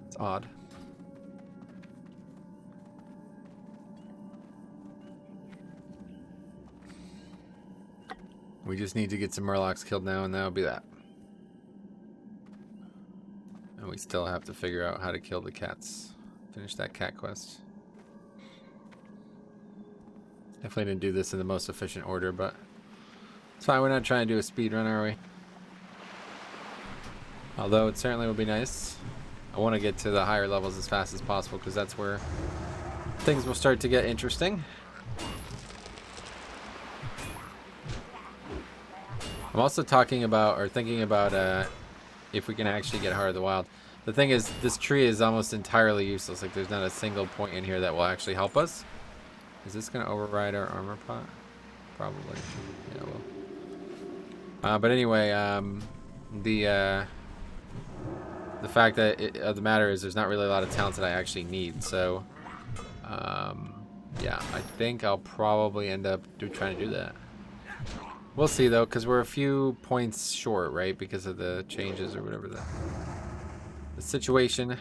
It's odd. We just need to get some murlocs killed now, and that'll be that. And we still have to figure out how to kill the cats. Finish that cat quest. Definitely didn't do this in the most efficient order, but it's fine. We're not trying to do a speed run, are we? Although it certainly would be nice. I want to get to the higher levels as fast as possible because that's where things will start to get interesting. I'm also talking about, or thinking about, if we can actually get Heart of the Wild. The thing is, this tree is almost entirely useless. Like, there's not a single point in here that will actually help us. Is this going to override our armor pot? Probably. Yeah, well. But anyway, the fact that of the matter is there's not really a lot of talents that I actually need. So, yeah, I think I'll probably end up trying to do that. We'll see, though, because we're a few points short, right? Because of the changes or whatever the situation.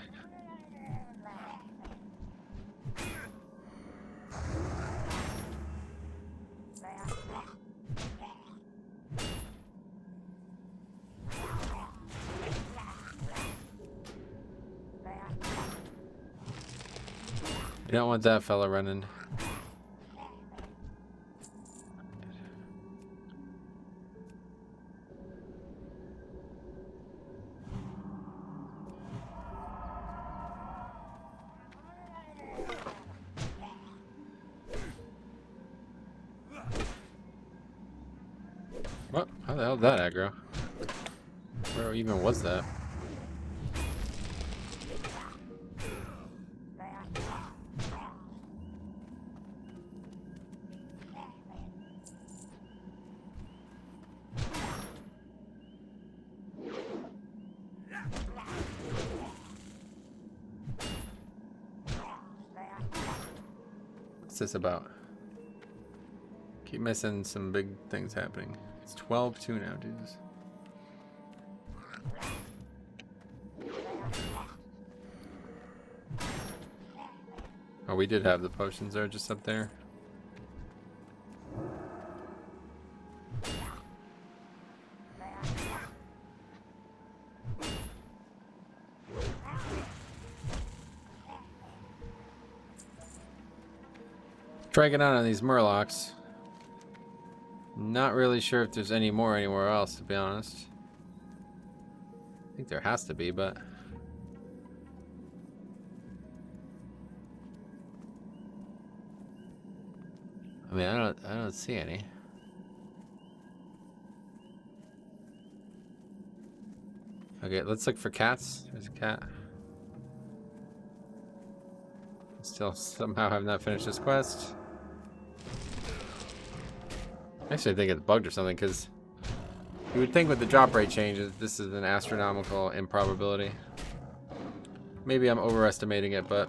You don't want that fella running. What? How the hell did that aggro? Where even was that? What's this about? Keep missing some big things happening. It's 12-2 now, dudes. Oh, we did have the potions there just up there. Try getting on these murlocs. Not really sure if there's any more anywhere else, to be honest. I think there has to be, but I mean, I don't see any. Okay, let's look for cats. There's a cat. Still somehow have not finished this quest. Actually, I think it's bugged or something, because you would think with the drop rate changes, this is an astronomical improbability. Maybe I'm overestimating it, but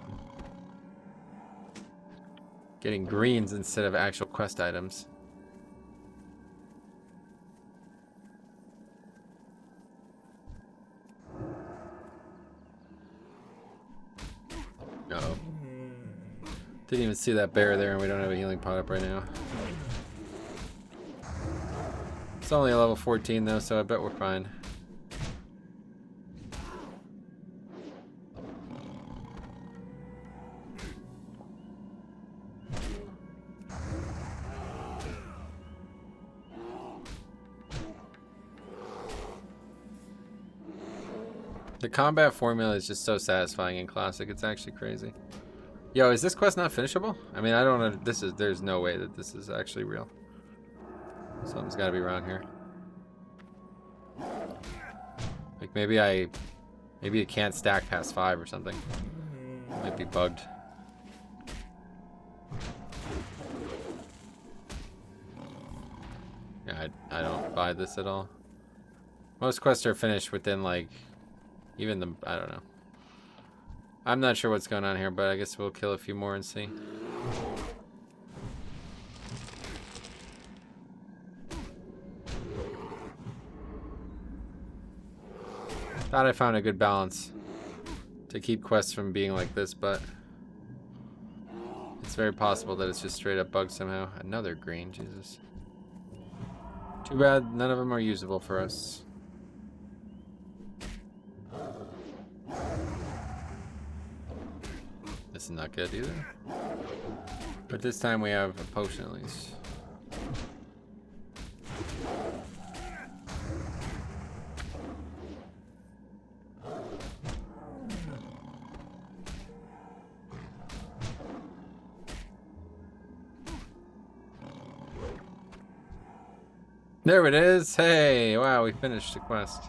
getting greens instead of actual quest items. Uh-oh. Didn't even see that bear there, and we don't have a healing pot up right now. It's only a level 14 though, so I bet we're fine. The combat formula is just so satisfying in Classic, it's actually crazy. Yo, is this quest not finishable? I mean, I don't know. There's no way that this is actually real. Something's got to be wrong here. Like maybe it can't stack past 5 or something. Might be bugged. I don't buy this at all. Most quests are finished within like even the I don't know. I'm not sure what's going on here, but I guess we'll kill a few more and see. Thought I found a good balance to keep quests from being like this, but it's very possible that it's just straight up bugged somehow. Another green, Jesus. Too bad none of them are usable for us. This is not good either. But this time we have a potion at least. There it is! Hey! Wow, we finished the quest.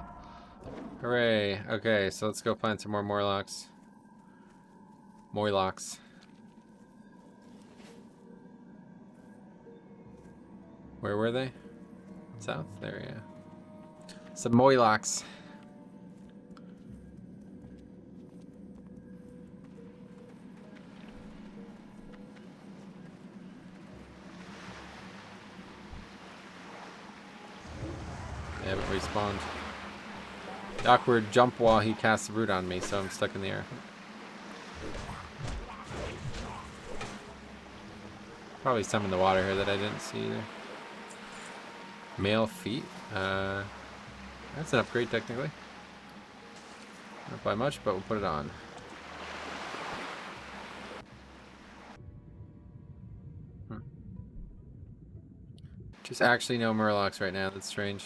Hooray. Okay, so let's go find some more Morlocks. Morlocks. Where were they? South? There, yeah. Some Morlocks. They haven't respawned. The awkward jump while he casts the root on me, so I'm stuck in the air. Probably some in the water here that I didn't see either. Male feet. That's an upgrade technically. Not by much, but we'll put it on. Just actually no Murlocs right now. That's strange.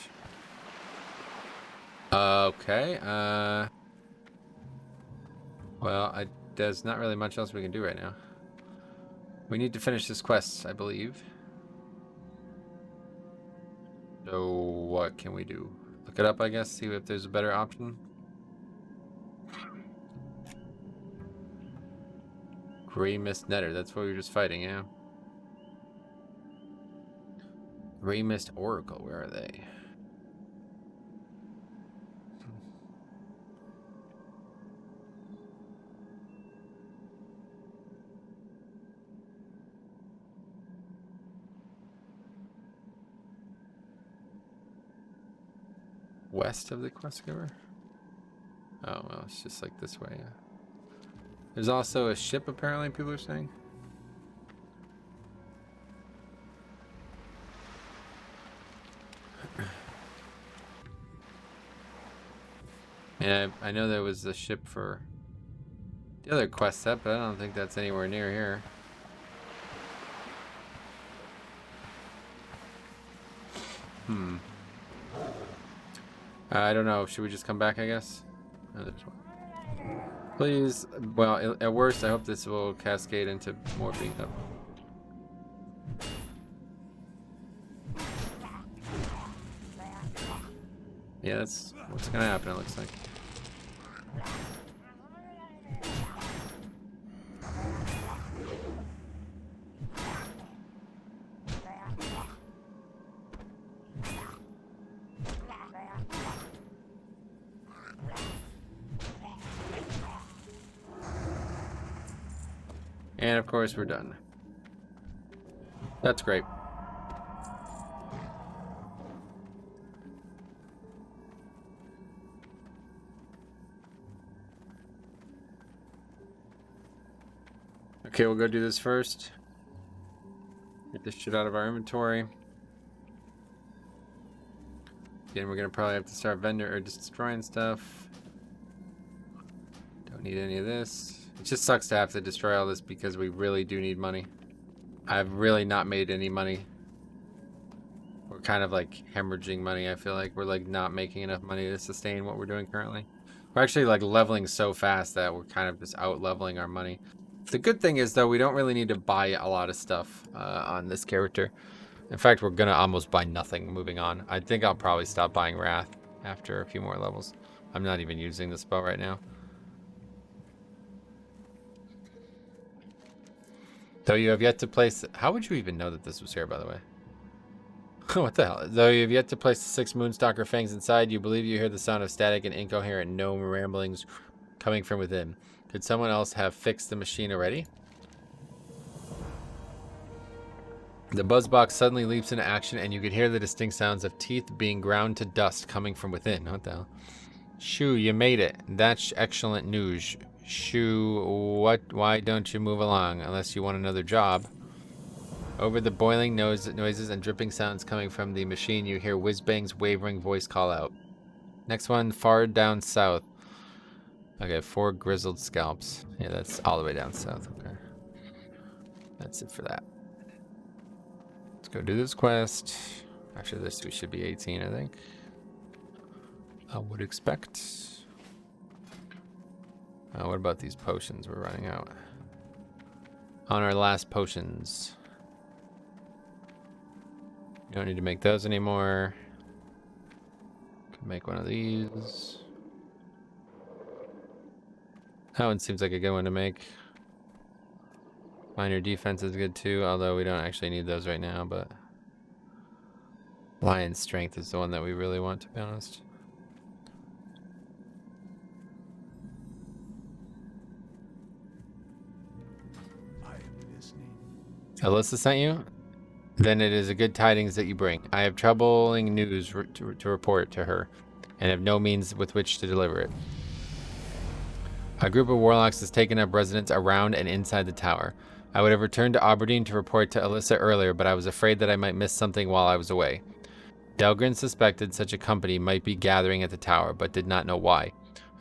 Okay. Well, there's not really much else we can do right now. We need to finish this quest, I believe. So what can we do? Look it up, I guess, see if there's a better option. Grey Mist Netter, that's what we were just fighting, yeah. Grey Mist Oracle, where are they? West of the quest giver? Oh, well, it's just like this way, yeah. There's also a ship, apparently, people are saying. Yeah, I know there was a ship for the other quest set, but I don't think that's anywhere near here. I don't know. Should we just come back, I guess? Please. Well, at worst, I hope this will cascade into more being up. Yeah, that's what's gonna happen, it looks like. And of course, we're done. That's great. Okay, we'll go do this first. Get this shit out of our inventory. Again, we're gonna probably have to start vendor or destroying stuff. Don't need any of this. It just sucks to have to destroy all this because we really do need money. I've really not made any money. We're kind of like hemorrhaging money. I feel like we're like not making enough money to sustain what we're doing currently. We're actually like leveling so fast that we're kind of just out leveling our money. The good thing is though, we don't really need to buy a lot of stuff on this character. In fact, we're gonna almost buy nothing moving on. I think I'll probably stop buying Wrath after a few more levels. I'm not even using the spell right now. Though you have yet to place... How would you even know that this was here, by the way? What the hell? Though you have yet to place the 6 Moonstalker fangs inside, you believe you hear the sound of static and incoherent gnome ramblings coming from within. Could someone else have fixed the machine already? The buzzbox suddenly leaps into action, and you could hear the distinct sounds of teeth being ground to dust coming from within. What the hell? Shoo, you made it. That's excellent news. Shoo, why don't you move along, unless you want another job? Over the boiling noises and dripping sounds coming from the machine, you hear Whizbang's wavering voice call out. Next one, far down south. Okay, 4 grizzled scalps. Yeah, that's all the way down south. Okay. That's it for that. Let's go do this quest. Actually, this we should be 18, I think. I would expect. What about these potions? We're running out. On our last potions. You don't need to make those anymore. Can make one of these. That one seems like a good one to make. Minor defense is good too, although we don't actually need those right now, but Lion strength is the one that we really want, to be honest. I'm listening. Alyssa sent you? Then it is a good tidings that you bring. I have troubling news to report to her, and have no means with which to deliver it. A group of warlocks has taken up residence around and inside the tower. I would have returned to Aberdeen to report to Alyssa earlier, but I was afraid that I might miss something while I was away. Delgrin suspected such a company might be gathering at the tower, but did not know why.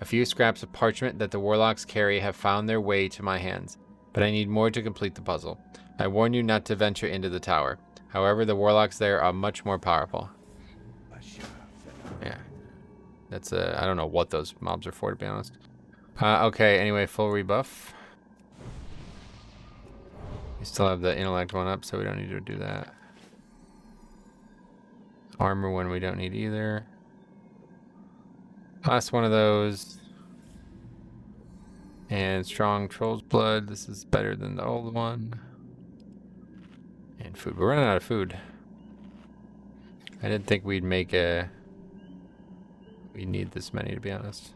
A few scraps of parchment that the warlocks carry have found their way to my hands, but I need more to complete the puzzle. I warn you not to venture into the tower. However, the warlocks there are much more powerful. Yeah. That's I don't know what those mobs are for, to be honest. Okay, anyway, full rebuff. We still have the intellect one up, so we don't need to do that. Armor one we don't need either. Last one of those. And strong troll's blood. This is better than the old one. And food. We're running out of food. I didn't think we'd make a... We need this many, to be honest.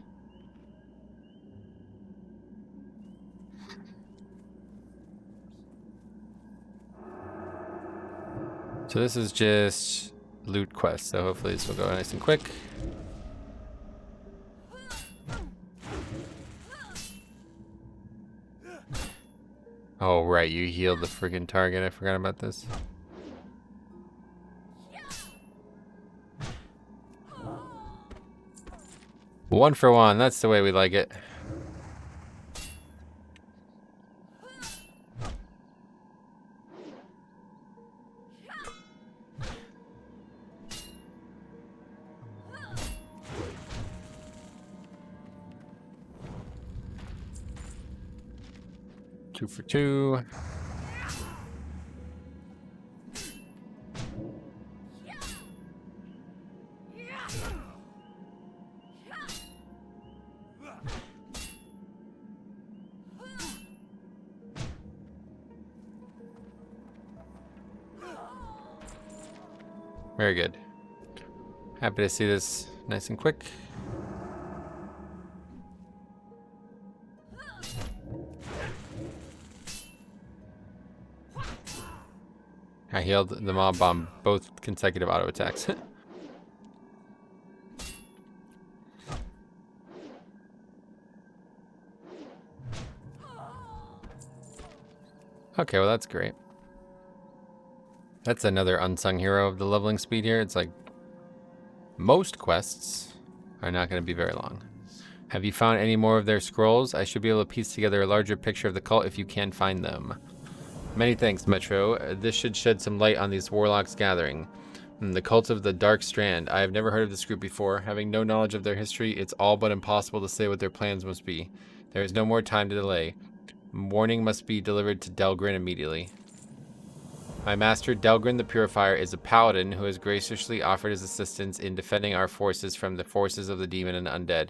So this is just loot quest, so hopefully this will go nice and quick. Oh, right, you healed the freaking target. I forgot about this. One for one, that's the way we like it. Two for two. Very good. Happy to see this nice and quick. I healed the mob bomb both consecutive auto attacks. Okay, well that's great. That's another unsung hero of the leveling speed here. It's like most quests are not going to be very long. Have you found any more of their scrolls? I should be able to piece together a larger picture of the cult if you can find them. Many thanks, Metro. This should shed some light on these warlocks gathering. The cult of the Dark Strand. I have never heard of this group before. Having no knowledge of their history, it's all but impossible to say what their plans must be. There is no more time to delay. Warning must be delivered to Delgrin immediately. My master, Delgrin the Purifier, is a paladin who has graciously offered his assistance in defending our forces from the forces of the demon and undead.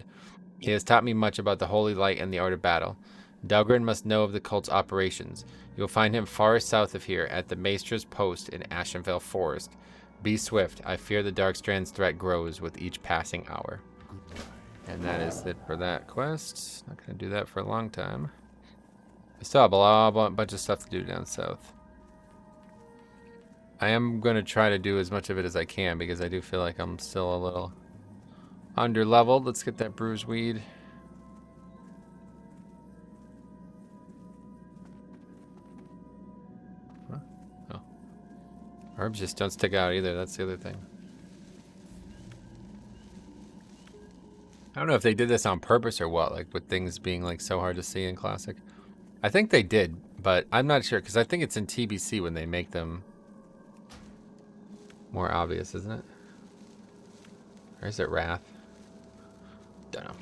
He has taught me much about the holy light and the art of battle. Delgrin must know of the cult's operations. You will find him far south of here, at the Maestra's post in Ashenvale Forest. Be swift. I fear the Darkstrand's threat grows with each passing hour. And that is it for that quest. Not going to do that for a long time. We still have a bunch of stuff to do down south. I am going to try to do as much of it as I can because I do feel like I'm still a little under-leveled. Let's get that bruised weed. Huh? Oh. Herbs just don't stick out either. That's the other thing. I don't know if they did this on purpose or what, like with things being like so hard to see in Classic. I think they did, but I'm not sure because I think it's in TBC when they make them more obvious, isn't it? Or is it Wrath? Don't know.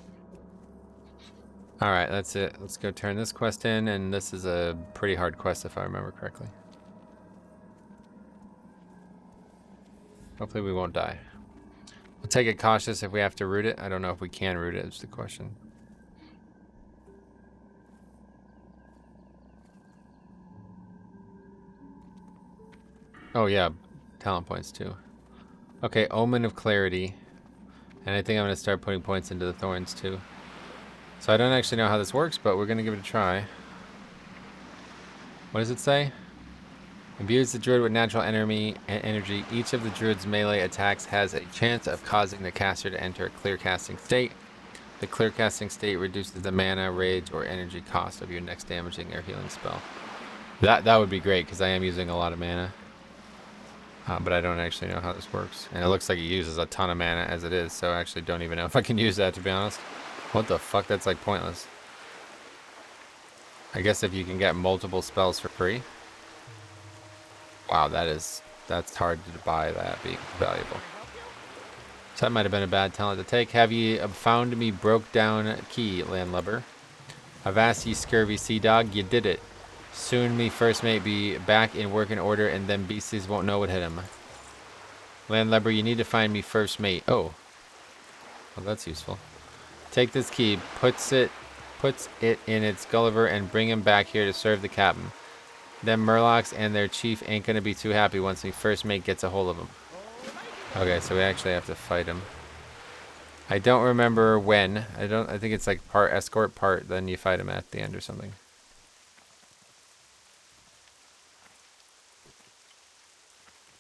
Alright, that's it. Let's go turn this quest in, and this is a pretty hard quest if I remember correctly. Hopefully we won't die. We'll take it cautious if we have to root it. I don't know if we can root it, is the question. Oh yeah, talent points too. Okay, Omen of Clarity. And I think I'm going to start putting points into the Thorns too. So I don't actually know how this works, but we're going to give it a try. What does it say? Imbues the druid with natural energy. Each of the druid's melee attacks has a chance of causing the caster to enter a clear casting state. The clear casting state reduces the mana, rage, or energy cost of your next damaging or healing spell. That would be great because I am using a lot of mana. But I don't actually know how this works. And it looks like it uses a ton of mana as it is, so I actually don't even know if I can use that, to be honest. What the fuck? That's like pointless. I guess if you can get multiple spells for free. Wow, that's hard to buy that being valuable. So that might have been a bad talent to take. Have ye found me broke down key, landlubber? Avast ye scurvy sea dog, ye did it. Soon me first mate be back in working order, and them beasties won't know what hit him. Landlubber, you need to find me first mate. Oh. Well, that's useful. Take this key, puts it in its Gulliver, and bring him back here to serve the captain. Them Murlocs and their chief ain't gonna be too happy once me first mate gets a hold of him. Okay, so we actually have to fight him. I don't remember when. I think it's like part escort, part then you fight him at the end or something.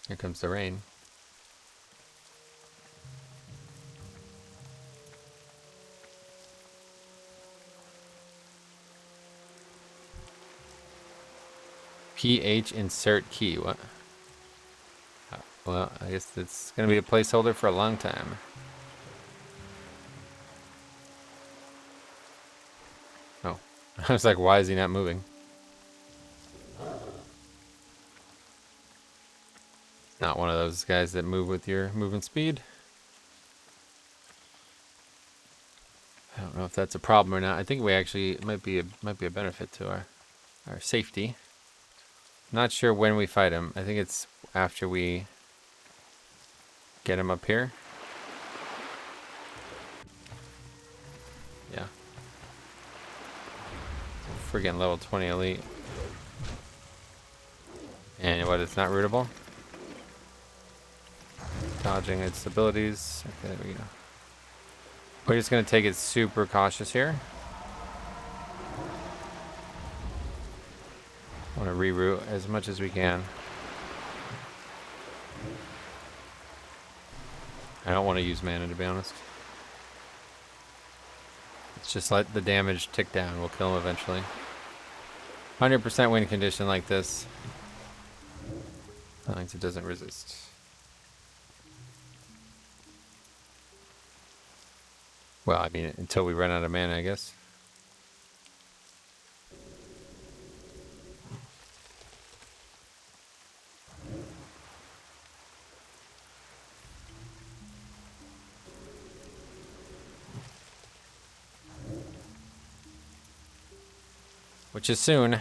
Here comes the rain. PH insert key. What? Oh, well, I guess it's going to be a placeholder for a long time. Oh. I was like, why is he not moving? Not one of those guys that move with your movement speed. I don't know if that's a problem or not. I think we actually it might be a benefit to our safety. Not sure when we fight him. I think it's after we get him up here. Yeah. Friggin' level 20 elite. And what? It's not rootable. Dodging its abilities. Okay, there we go. We're just going to take it super cautious here. I want to reroute as much as we can. I don't want to use mana, to be honest. Let's just let the damage tick down. We'll kill him eventually. 100% win condition like this. As long as it doesn't resist. Well, I mean, until we run out of mana, I guess. Which is soon.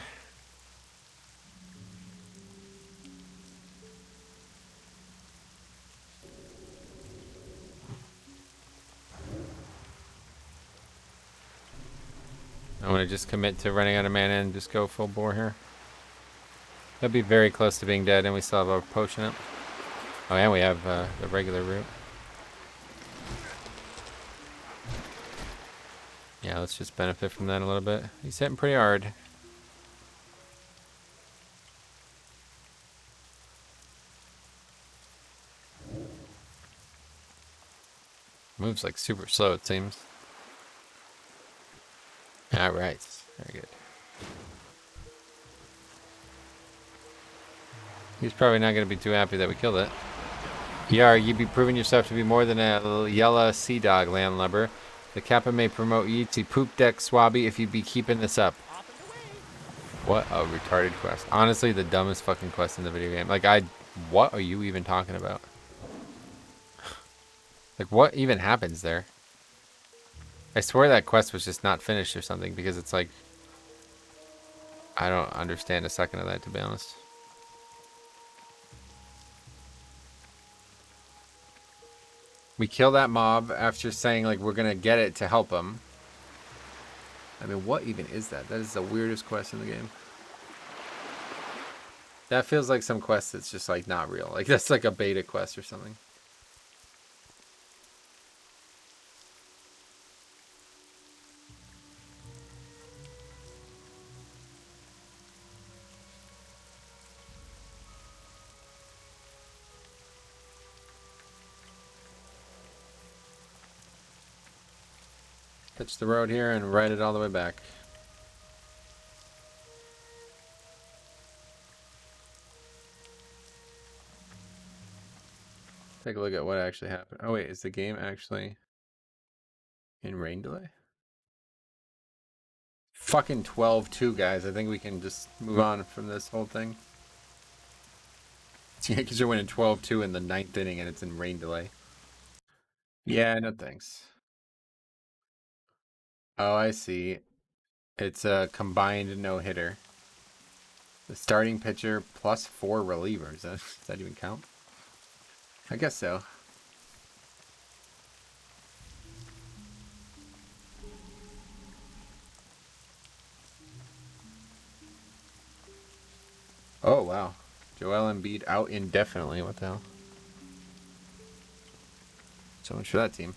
I want to just commit to running out of mana and just go full bore here. That'd be very close to being dead, and we still have our potion up. Oh, and we have the regular route. Yeah, let's just benefit from that a little bit. He's hitting pretty hard. Moves like super slow, it seems. Alright, very good. He's probably not going to be too happy that we killed it. Yar, you be proving yourself to be more than a yellow sea dog, landlubber. The Kappa may promote you to poop deck swabby if you be keeping this up. What a retarded quest. Honestly, the dumbest fucking quest in the video game. Like, what are you even talking about? Like, what even happens there? I swear that quest was just not finished or something, because it's like, I don't understand a second of that, to be honest. We kill that mob after saying, like, we're gonna get it to help him. I mean, what even is that? That is the weirdest quest in the game. That feels like some quest that's just, like, not real. Like, that's like a beta quest or something. Touch the road here and ride it all the way back. Take a look at what actually happened. Oh wait, is the game actually in rain delay? Fucking 12-2, guys. I think we can just move on from this whole thing. Yeah, because you're winning 12-2 in the 9th inning and it's in rain delay. Yeah, no thanks. Oh, I see. It's a combined no-hitter. The starting pitcher plus 4 relievers. Does that even count? I guess so. Oh, wow. Joel Embiid out indefinitely. What the hell? So much for that team.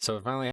So it finally...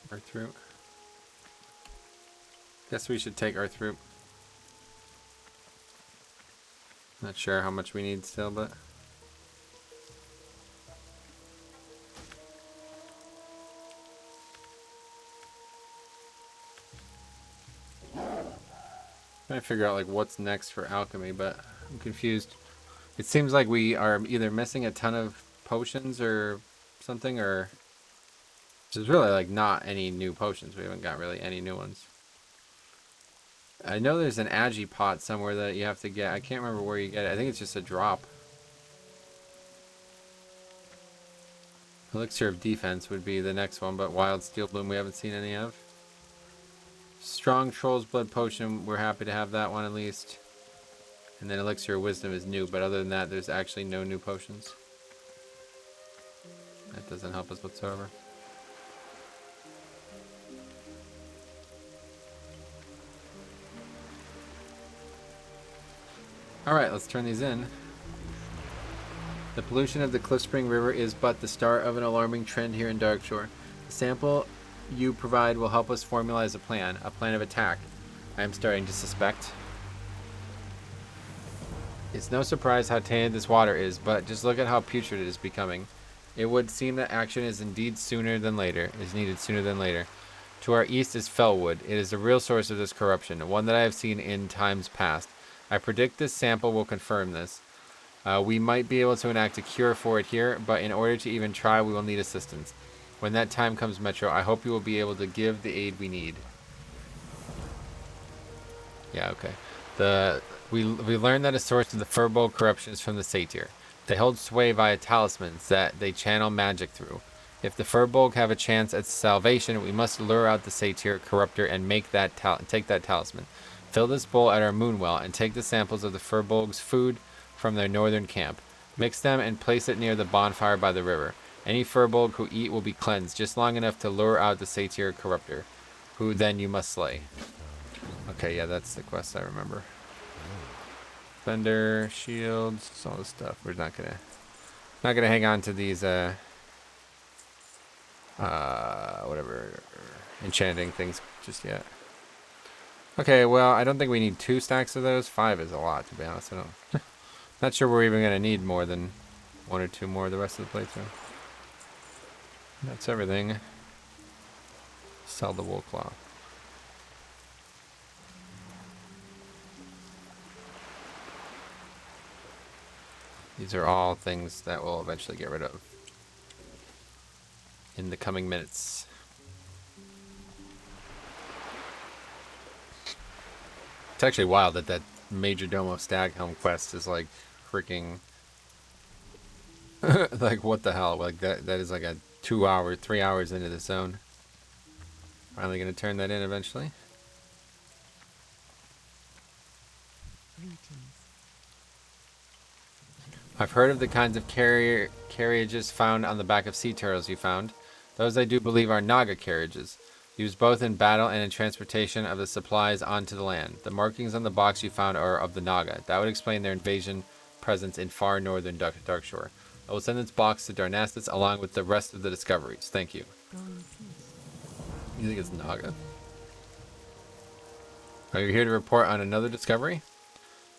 Earth root. Guess we should take Earth root. Not sure how much we need still, but... trying to figure out like what's next for alchemy, but I'm confused. It seems like we are either missing a ton of potions or something, or there's really like not any new potions. We haven't got really any new ones. I know there's an agi pot somewhere that you have to get. I can't remember where you get it. I think it's just a drop. Elixir of Defense would be the next one, but Wild Steel Bloom we haven't seen any of. Strong Troll's Blood Potion, we're happy to have that one at least. And then Elixir of Wisdom is new, but other than that, there's actually no new potions. That doesn't help us whatsoever. Alright, let's turn these in. The pollution of the Cliffspring River is but the start of an alarming trend here in Darkshore. The sample you provide will help us formalize a plan of attack. I am starting to suspect. It's no surprise how tainted this water is, but just look at how putrid it is becoming. It would seem that action is indeed needed sooner than later. To our east is Fellwood. It is a real source of this corruption, one that I have seen in times past. I predict this sample will confirm this. We might be able to enact a cure for it here, but in order to even try, we will need assistance. When that time comes, Metro, I hope you will be able to give the aid we need. Yeah, okay. We learned that a source of the Furbolg corruption is from the Satyr. They hold sway via talismans that they channel magic through. If the Furbolg have a chance at salvation, we must lure out the Satyr corruptor and make that take that talisman. Fill this bowl at our moonwell and take the samples of the Furbolg's food from their northern camp. Mix them and place it near the bonfire by the river. Any Furbolg who eat will be cleansed just long enough to lure out the Satyr corruptor, who then you must slay. Okay, yeah, that's the quest I remember. Thunder, shields, all this stuff. We're not gonna hang on to these whatever enchanting things just yet. Okay, well, I don't think we need 2 stacks of those. 5 is a lot, to be honest. I don't. Not sure we're even gonna need more than 1 or 2 more the rest of the playthrough. That's everything. Sell the wool cloth. These are all things that we'll eventually get rid of in the coming minutes. It's actually wild that that Major Domo Staghelm quest is like freaking like what the hell? Like that is like a 2 hour, 3 hours into the zone. Finally gonna turn that in eventually. I've heard of the kinds of carriages found on the back of sea turtles you found. Those I do believe are Naga carriages, used both in battle and in transportation of the supplies onto the land. The markings on the box you found are of the Naga. That would explain their invasion presence in far northern Darkshore. I will send this box to Darnassus along with the rest of the discoveries. Thank you. You think it's Naga? Are you here to report on another discovery?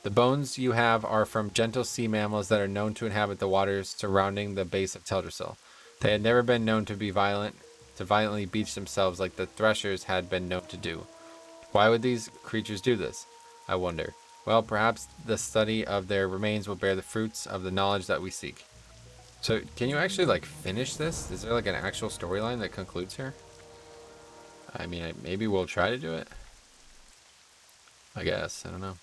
The bones you have are from gentle sea mammals that are known to inhabit the waters surrounding the base of Teldrassil. They had never been known to be violently beach themselves like the threshers had been known to do. Why would these creatures do this? I wonder. Well, perhaps the study of their remains will bear the fruits of the knowledge that we seek. So, can you actually, like, finish this? Is there, like, an actual storyline that concludes here? I mean, maybe we'll try to do it. I guess. I don't know.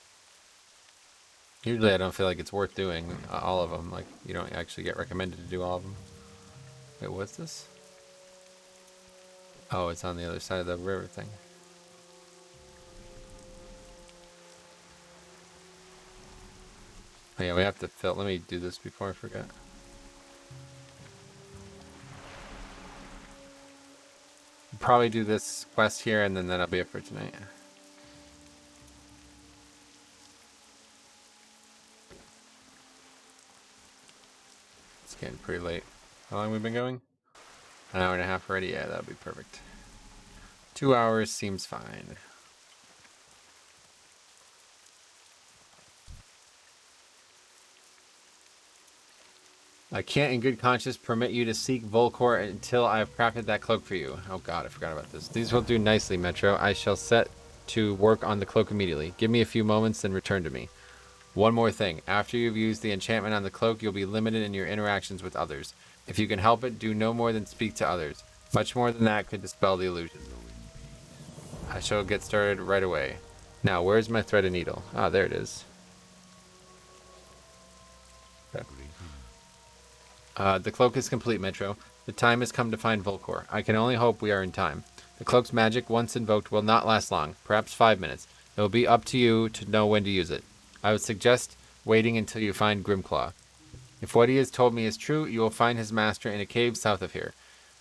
Usually I don't feel like it's worth doing all of them. Like, you don't actually get recommended to do all of them. Wait, what's this? Oh, it's on the other side of the river thing. Oh yeah, we have to fill. Let me do this before I forget. Probably do this quest here and then that'll be it for tonight. It's getting pretty late. How long have we been going? An hour and a half already? Yeah, that'll be perfect. 2 hours seems fine. I can't in good conscience permit you to seek Volcor until I have crafted that cloak for you. Oh god, I forgot about this. These will do nicely, Metro. I shall set to work on the cloak immediately. Give me a few moments, then return to me. One more thing. After you've used the enchantment on the cloak, you'll be limited in your interactions with others. If you can help it, do no more than speak to others. Much more than that could dispel the illusion. I shall get started right away. Now, where's my thread and needle? Ah, there it is. Okay. The cloak is complete, Metro. The time has come to find Volcor. I can only hope we are in time. The cloak's magic, once invoked, will not last long. Perhaps 5 minutes. It will be up to you to know when to use it. I would suggest waiting until you find Grimclaw. If what he has told me is true, you will find his master in a cave south of here.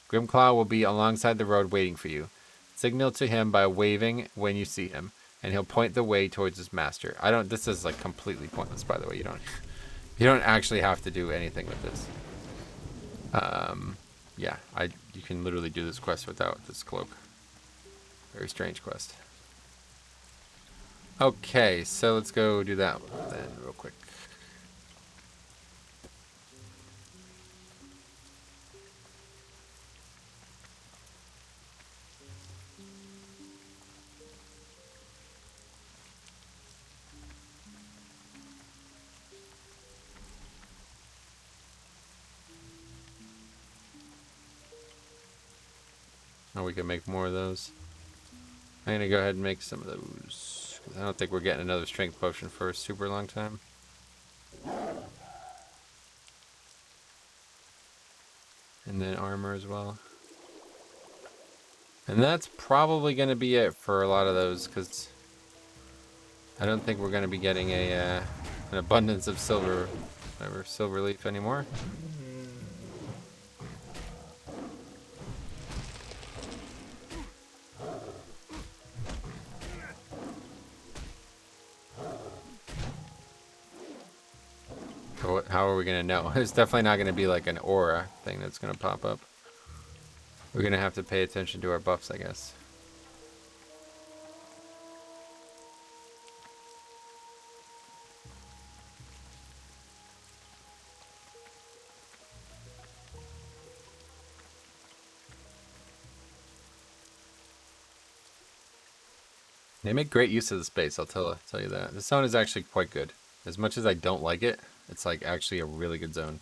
Grimclaw will be alongside the road waiting for you. Signal to him by waving when you see him, and he'll point the way towards his master. This is like completely pointless, by the way. You don't actually have to do anything with this. Yeah, you can literally do this quest without this cloak. Very strange quest. Okay, so let's go do that one then real quick. Oh, we can make more of those. I'm gonna go ahead and make some of those. I don't think we're getting another strength potion for a super long time. And then armor as well. And that's probably going to be it for a lot of those, because I don't think we're going to be getting an abundance of silver leaf anymore. How are we going to know? It's definitely not going to be like an aura thing that's going to pop up. We're going to have to pay attention to our buffs, I guess. They make great use of the space, I'll tell you that. This zone is actually quite good. As much as I don't like it, it's like actually a really good zone.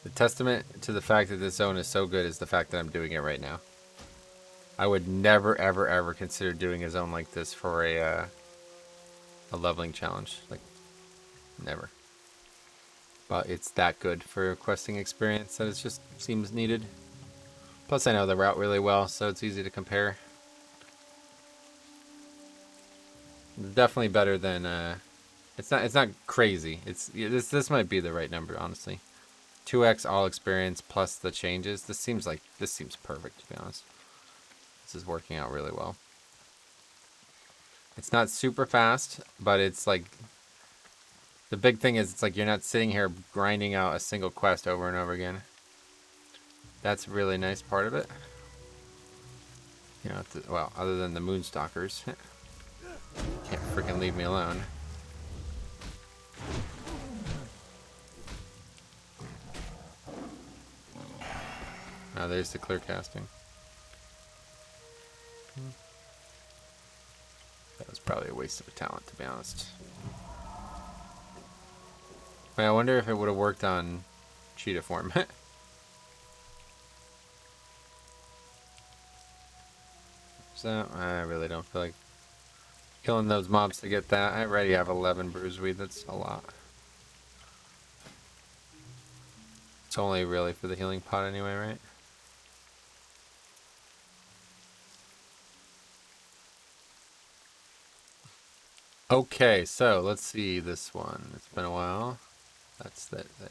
The testament to the fact that this zone is so good is the fact that I'm doing it right now. I would never, ever, ever consider doing a zone like this for a leveling challenge. Like, never. But it's that good for a questing experience that it just seems needed. Plus, I know the route really well, so it's easy to compare. Definitely better than it's not crazy. This might be the right number, honestly. 2x all experience plus the changes. This seems perfect, to be honest. This is working out really well. It's not super fast, but it's like the big thing is it's like you're not sitting here grinding out a single quest over and over again. That's a really nice part of it. You know, well, other than the Moonstalkers. Can't freaking leave me alone. Oh, there's the clear casting. That was probably a waste of a talent, to be honest. Wait, I wonder if it would have worked on cheetah form. So, I really don't feel like killing those mobs to get that. I already have 11 bruiseweed, that's a lot. It's only really for the healing pot anyway, right? Okay, so let's see this one. It's been a while. That's that there.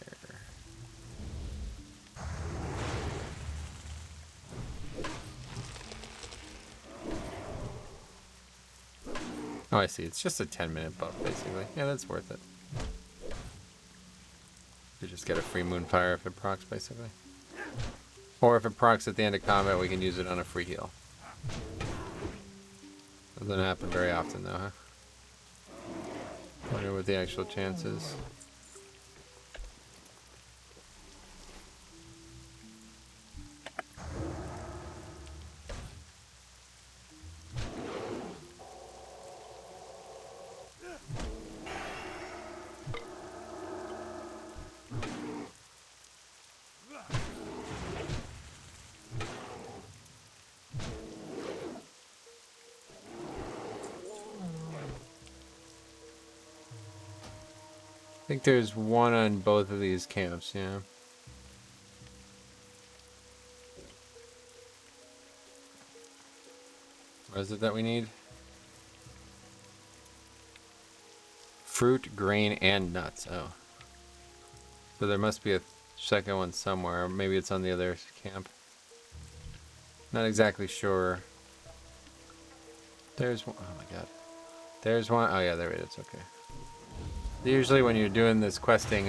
Oh, I see. It's just a 10-minute buff, basically. Yeah, that's worth it. You just get a free Moonfire if it procs, basically. Or if it procs at the end of combat, we can use it on a free heal. Doesn't happen very often, though, huh? Wonder what the actual chance is. I think there's one on both of these camps, yeah. What is it that we need? Fruit, grain, and nuts. Oh. So there must be a second one somewhere. Or maybe it's on the other camp. Not exactly sure. There's one. Oh my god. There's one. Oh yeah, there it is. Okay. Usually when you're doing this questing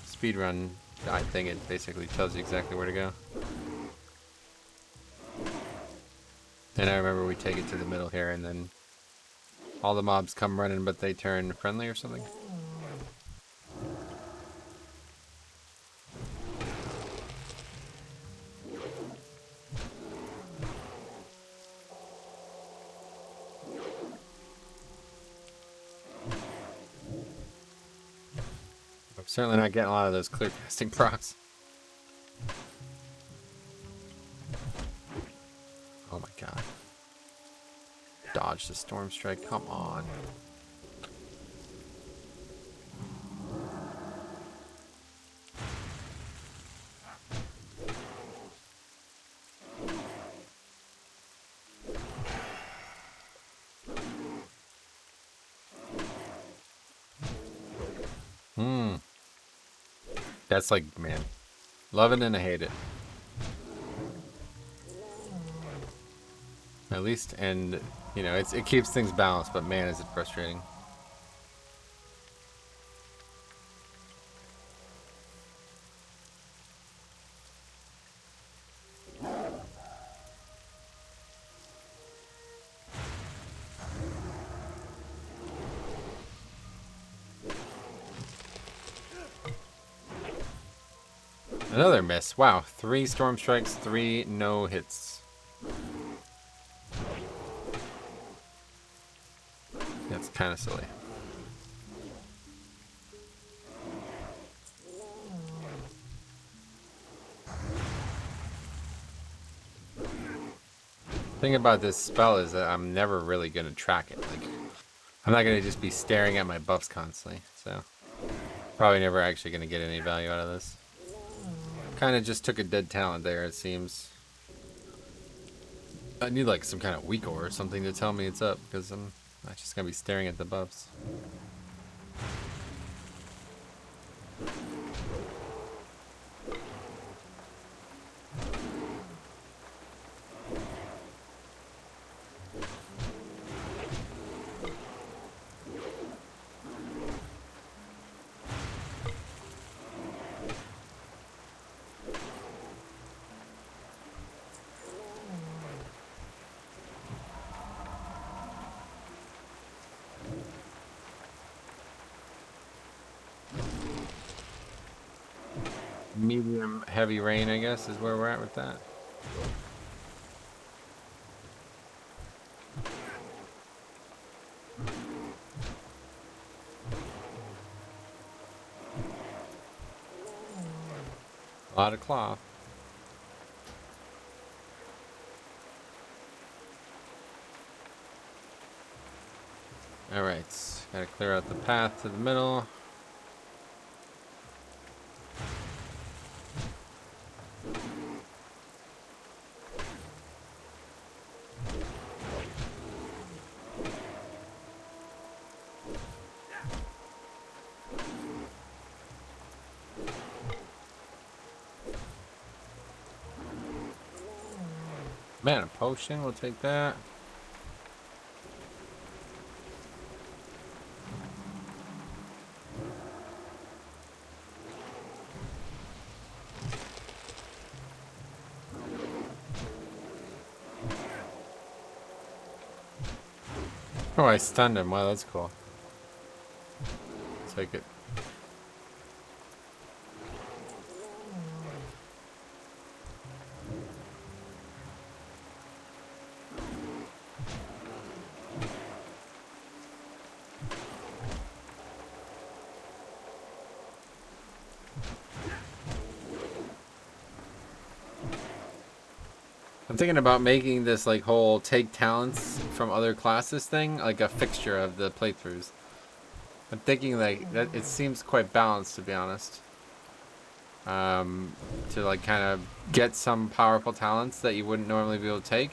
speedrun guide thing, it basically tells you exactly where to go. And I remember we take it to the middle here, and then all the mobs come running, but they turn friendly or something. I'm certainly not getting a lot of those clear casting procs. Oh my god. Dodge the storm strike. Come on. That's like, man, love it and I hate it. At least, and you know, it keeps things balanced, but man, is it frustrating. Another miss. Wow, 3 storm strikes, 3 no hits. That's kind of silly. Thing about this spell is that I'm never really gonna track it. Like, I'm not gonna just be staring at my buffs constantly. So, probably never actually gonna get any value out of this. Kind of just took a dead talent there, it seems. I need like some kind of weak ore or something to tell me it's up, because I'm not just gonna be staring at the buffs. Medium heavy rain, I guess, is where we're at with that. A lot of cloth. Alright, gotta clear out the path to the middle. Man, a potion, we'll take that. Oh, I stunned him. Wow, that's cool. Take it. I'm thinking about making this like whole take talents from other classes thing like a fixture of the playthroughs. I'm thinking like that it seems quite balanced, to be honest. To like kind of get some powerful talents that you wouldn't normally be able to take,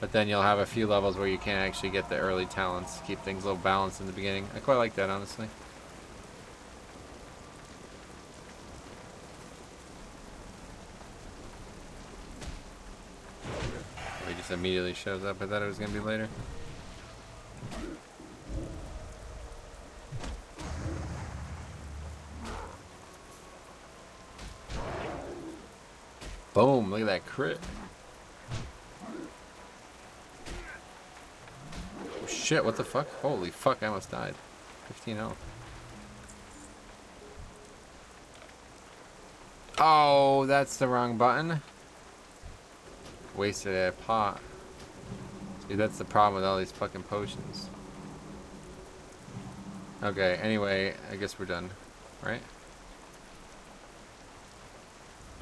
but then you'll have a few levels where you can't actually get the early talents. Keep things a little balanced in the beginning. I quite like that, honestly. He just immediately shows up. I thought it was gonna be later. Boom, look at that crit. Oh, shit, what the fuck? Holy fuck, I almost died. 15 health. Oh, that's the wrong button. Wasted a pot. Dude, that's the problem with all these fucking potions. Okay, anyway, I guess we're done, right?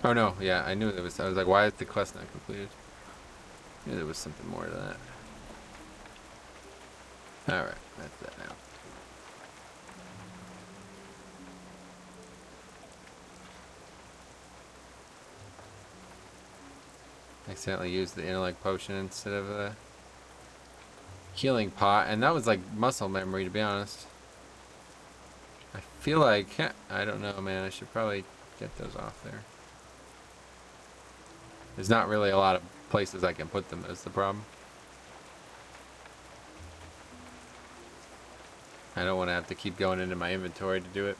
Oh no, yeah, I knew it was. I was like, why is the quest not completed? Yeah, there was something more to that. Alright, that's that now. Accidentally used the intellect potion instead of a healing pot, and that was like muscle memory, to be honest. I feel like, I don't know, man, I should probably get those off there. There's not really a lot of places I can put them, is the problem. I don't want to have to keep going into my inventory to do it.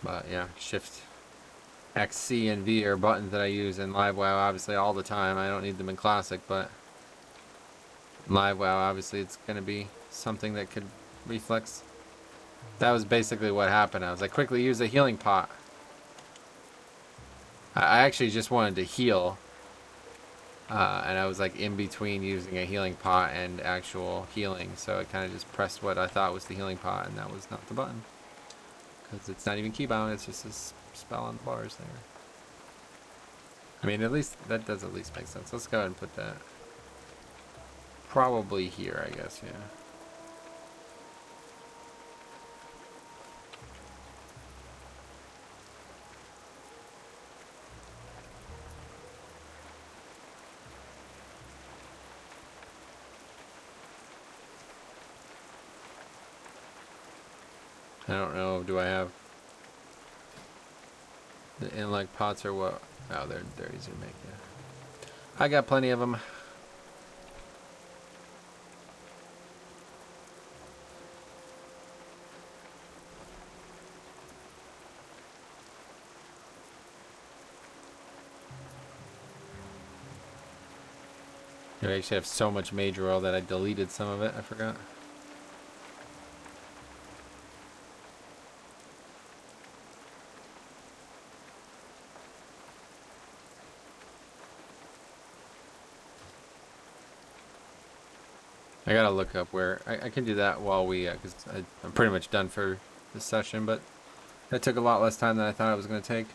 But yeah, Shift X, C, and V are buttons that I use in Live WoW obviously all the time. I don't need them in Classic, but in Live WoW obviously it's going to be something that could reflex. That was basically what happened. I was like, quickly use a healing pot. I actually just wanted to heal. And I was like in between using a healing pot and actual healing. So I kind of just pressed what I thought was the healing pot, and that was not the button. Because it's not even keybound, it's just this spell on the bars there. I mean, at least, that does at least make sense. Let's go ahead and put that probably here, I guess, yeah. I don't know, do I have the intellect pots or what? Oh, they're easy to make, yeah. I got plenty of them. I actually have so much major oil that I deleted some of it, I forgot. I gotta look up where, I can do that while we, because I'm pretty much done for this session, but that took a lot less time than I thought it was going to take.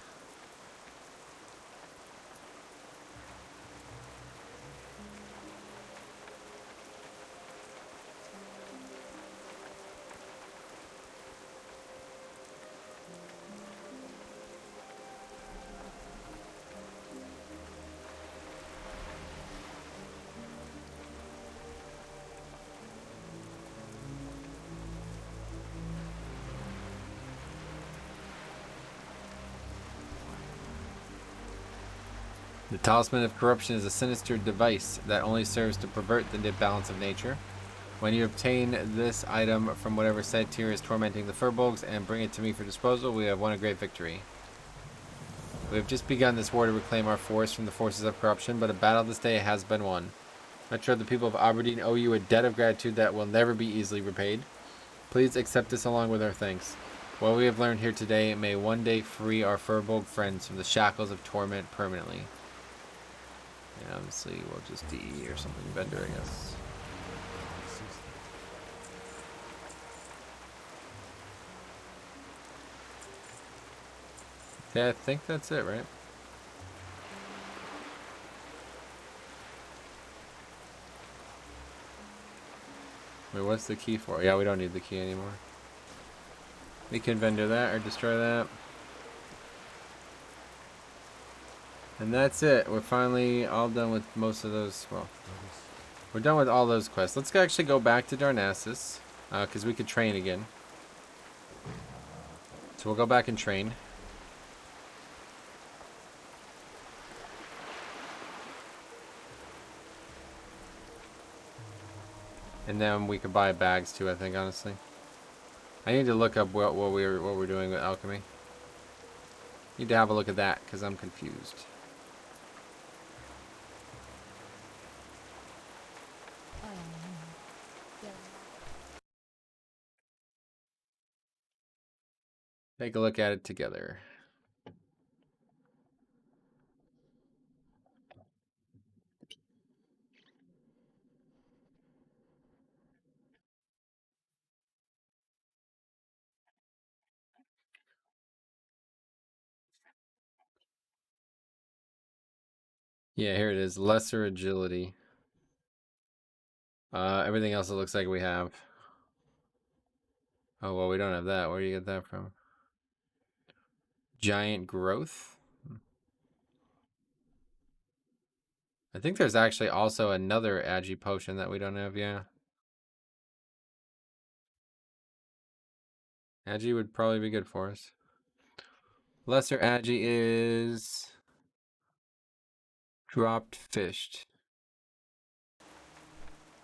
The Talisman of Corruption is a sinister device that only serves to pervert the balance of nature. When you obtain this item from whatever said tier is tormenting the Furbolgs and bring it to me for disposal, we have won a great victory. We have just begun this war to reclaim our forest from the forces of corruption, but a battle this day has been won. I'm sure the people of Aberdeen owe you a debt of gratitude that will never be easily repaid. Please accept this along with our thanks. What we have learned here today may one day free our Furbolg friends from the shackles of torment permanently. And obviously, we'll just DE or something vendor, I guess. Yeah, I think that's it, right? Wait, what's the key for? Yeah, we don't need the key anymore. We can vendor that or destroy that. And that's it. We're finally all done with most of those. Well, we're done with all those quests. Let's actually go back to Darnassus, because we could train again. So we'll go back and train. And then we could buy bags too, I think, honestly. I need to look up what we're doing with alchemy. Need to have a look at that, because I'm confused. Take a look at it together. Yeah, here it is. Lesser agility. Everything else it looks like we have. Oh, well, we don't have that. Where do you get that from? Giant growth? I think there's actually also another agi potion that we don't have, yeah. Agi would probably be good for us. Lesser agi is dropped fished.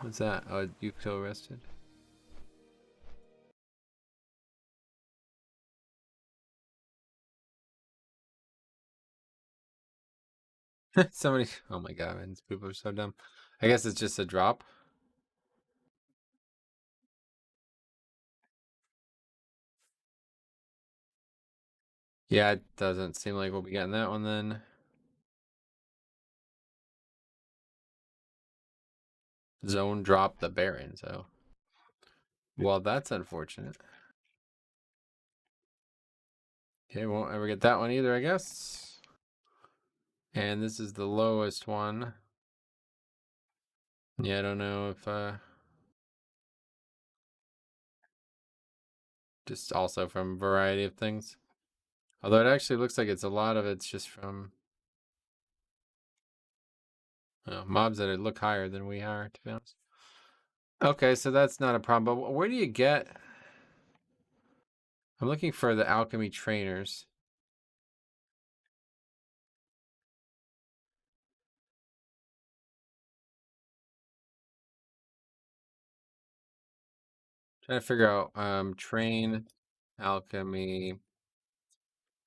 What's that? Oh, you feel rested? Somebody, oh my god, man, these people are so dumb. I guess it's just a drop. Yeah, it doesn't seem like we'll be getting that one then. Zone drop the Baron, so. Well, that's unfortunate. Okay, won't ever get that one either, I guess. And this is the lowest one. Yeah, I don't know if just also from a variety of things. Although it actually looks like it's a lot of it's just from mobs that look higher than we are, to be honest. Okay, so that's not a problem. But where do you get? I'm looking for the alchemy trainers. Trying to figure out train alchemy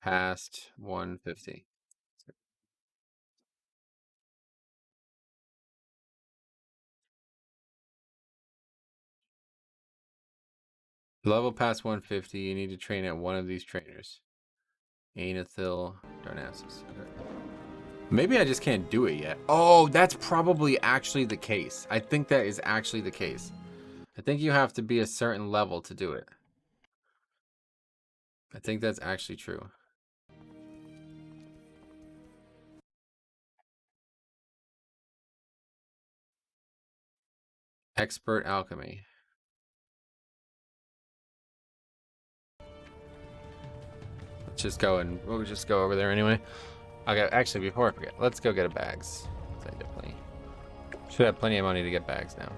past 150. Level past 150, you need to train at one of these trainers. Anathil Darnassus. Okay. Maybe I just can't do it yet. Oh, that's probably actually the case. I think that is actually the case. I think you have to be a certain level to do it. I think that's actually true. Expert alchemy. Let's just go and we'll just go over there anyway. Okay, actually, before I forget, let's go get a bags. I definitely should have plenty of money to get bags now.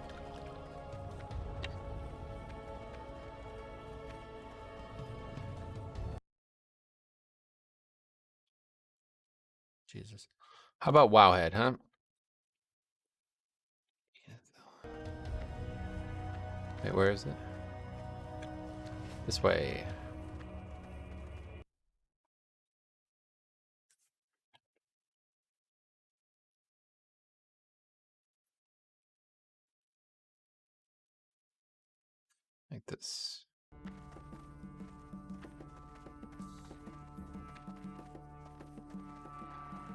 Jesus. How about Wowhead, huh? Wait, where is it? This way. Like this.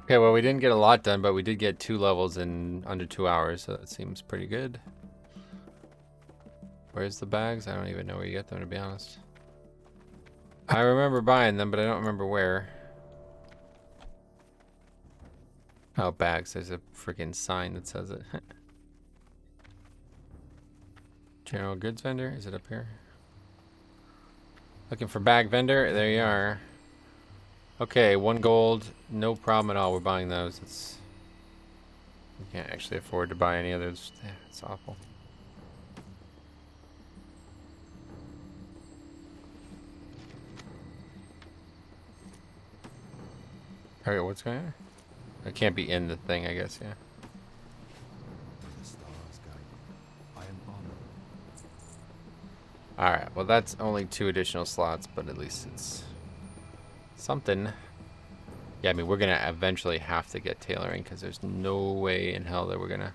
Okay, well, we didn't get a lot done, but we did get 2 levels in under 2 hours, so that seems pretty good. Where's the bags? I don't even know where you get them, to be honest. I remember buying them, but I don't remember where. Oh, bags. There's a freaking sign that says it. General goods vendor? Is it up here? Looking for bag vendor? There you are. Okay, 1 gold. No problem at all. We're buying those. We can't actually afford to buy any others. It's awful. Okay, what's going on? It can't be in the thing, I guess, yeah. The stars guide you. I am honored. Alright, well that's only 2 additional slots, but at least it's something. Yeah, I mean, we're gonna eventually have to get tailoring, because there's no way in hell that we're gonna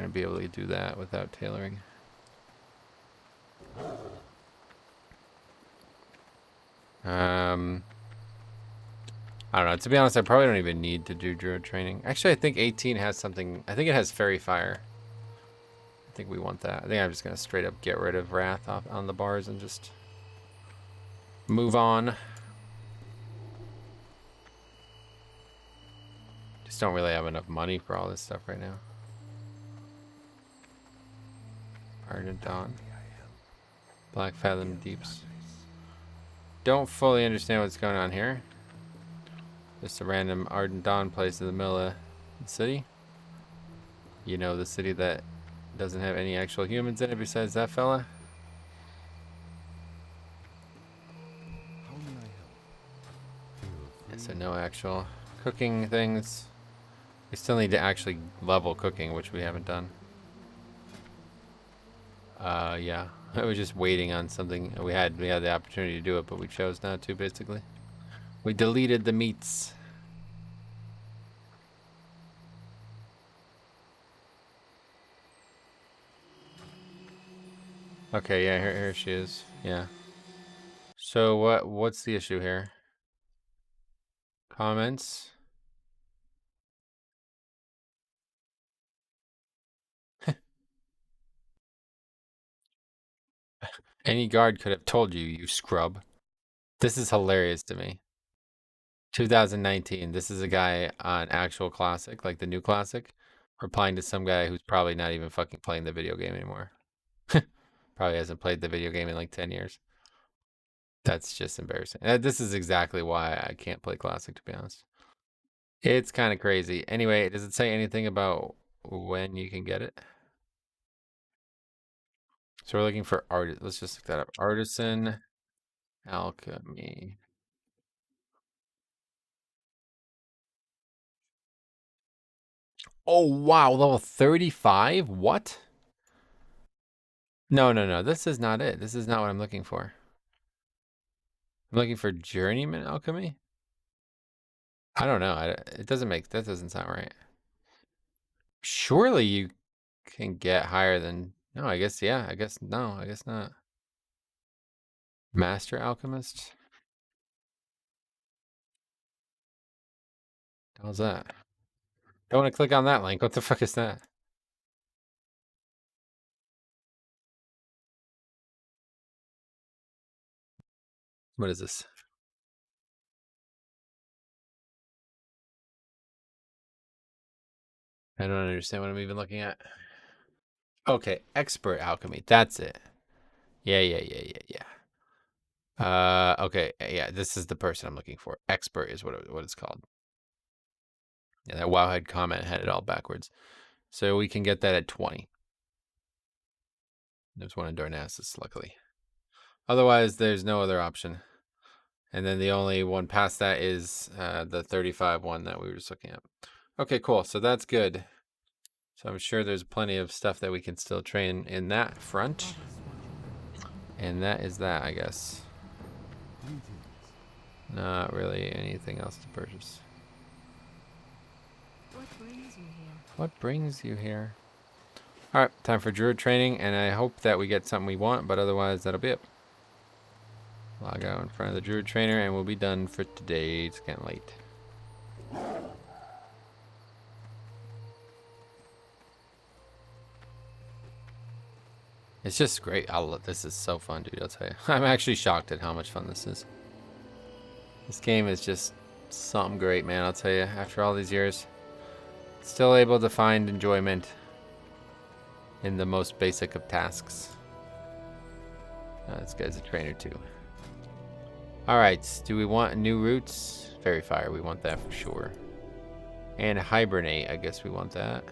be able to do that without tailoring. I don't know. To be honest, I probably don't even need to do Druid training. Actually, I think 18 has something. I think it has Fairy Fire. I think we want that. I think I'm just going to straight up get rid of Wrath off on the bars and just move on. Just don't really have enough money for all this stuff right now. Ardent Dawn. Black Fathom Deeps. Don't fully understand what's going on here. Just a random Ardent Dawn place in the middle of the city. You know, the city that doesn't have any actual humans in it besides that fella. How may I help? Feel So free. no actual cooking things. We still need to actually level cooking, which we haven't done. Yeah. I was just waiting on something. We had the opportunity to do it, but we chose not to, basically. We deleted the meats. Okay, yeah, here she is. Yeah. So what's the issue here? Comments? Any guard could have told you, you scrub. This is hilarious to me. 2019. This is a guy on actual classic, like the new classic, replying to some guy who's probably not even fucking playing the video game anymore. Probably hasn't played the video game in like 10 years. That's just embarrassing. This is exactly why I can't play classic, to be honest. It's kind of crazy. Anyway, does it say anything about when you can get it? So we're looking for art. Let's just look that up. Artisan alchemy. Oh wow, level 35? What? No. This is not it. This is not what I'm looking for. I'm looking for journeyman alchemy. I don't know. It doesn't make that doesn't sound right. Surely you can get higher than. No, I guess yeah. I guess no. I guess not. Master alchemist. How's that? Don't want to click on that link. What the fuck is that? What is this? I don't understand what I'm even looking at. Okay, expert alchemy. That's it. Yeah. Okay, yeah. This is the person I'm looking for. Expert is what it's called. Yeah, that wowhead comment had it all backwards. So we can get that at 20. There's one in Dornassus, luckily. Otherwise, there's no other option. And then the only one past that is the 35 one that we were just looking at. Okay, cool. So that's good. So I'm sure there's plenty of stuff that we can still train in that front. And that is that, I guess. Not really anything else to purchase. What brings you here? What brings you here? All right, time for Druid training, and I hope that we get something we want, but otherwise that'll be it. Log out in front of the Druid trainer, and we'll be done for today. It's getting late. It's just great. This is so fun, dude. I'll tell you. I'm actually shocked at how much fun this is. This game is just something great, man. I'll tell you. After all these years, still able to find enjoyment in the most basic of tasks. This guy's a trainer too. All right. Do we want new routes? Fairy Fire. We want that for sure. And Hibernate. I guess we want that.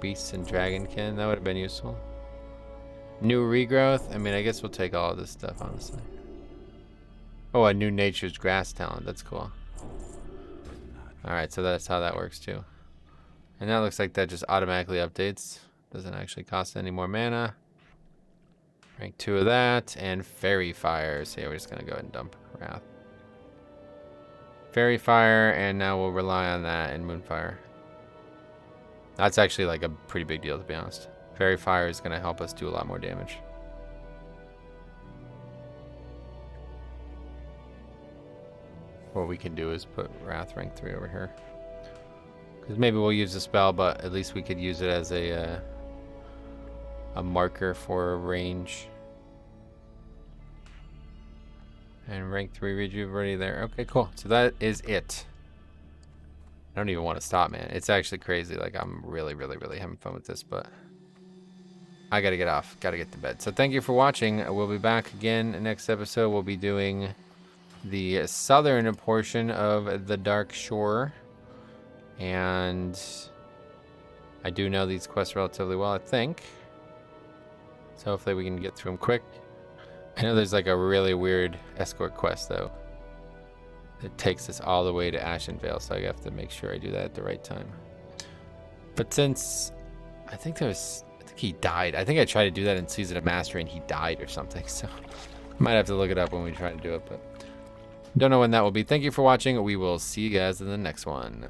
Beasts and Dragonkin, that would have been useful. New regrowth, I mean, I guess we'll take all of this stuff, honestly. Oh, a new Nature's Grass talent, that's cool. Alright, so that's how that works too. And that looks like that just automatically updates. Doesn't actually cost any more mana. Rank 2 of that, and Fairy Fire. So yeah, we're just gonna go ahead and dump Wrath. Fairy Fire, and now we'll rely on that in Moonfire. That's actually like a pretty big deal, to be honest. Fairy Fire is going to help us do a lot more damage. What we can do is put Wrath rank 3 over here. Because maybe we'll use the spell, but at least we could use it as a marker for range. And rank 3 rejuve already there. Okay, cool. So that is it. I don't even want to stop, man. It's actually crazy. Like, I'm really having fun with this, but I gotta get off. Gotta get to bed. So thank you for watching. We'll be back again next episode. We'll be doing the southern portion of the Dark Shore. And I do know these quests relatively well, I think. So hopefully we can get through them quick. I know there's like a really weird escort quest, though. It takes us all the way to Ashenvale, so I have to make sure I do that at the right time. But since I think he died. I think I tried to do that in Season of Mastery and he died or something. So I might have to look it up when we try to do it, but don't know when that will be. Thank you for watching. We will see you guys in the next one.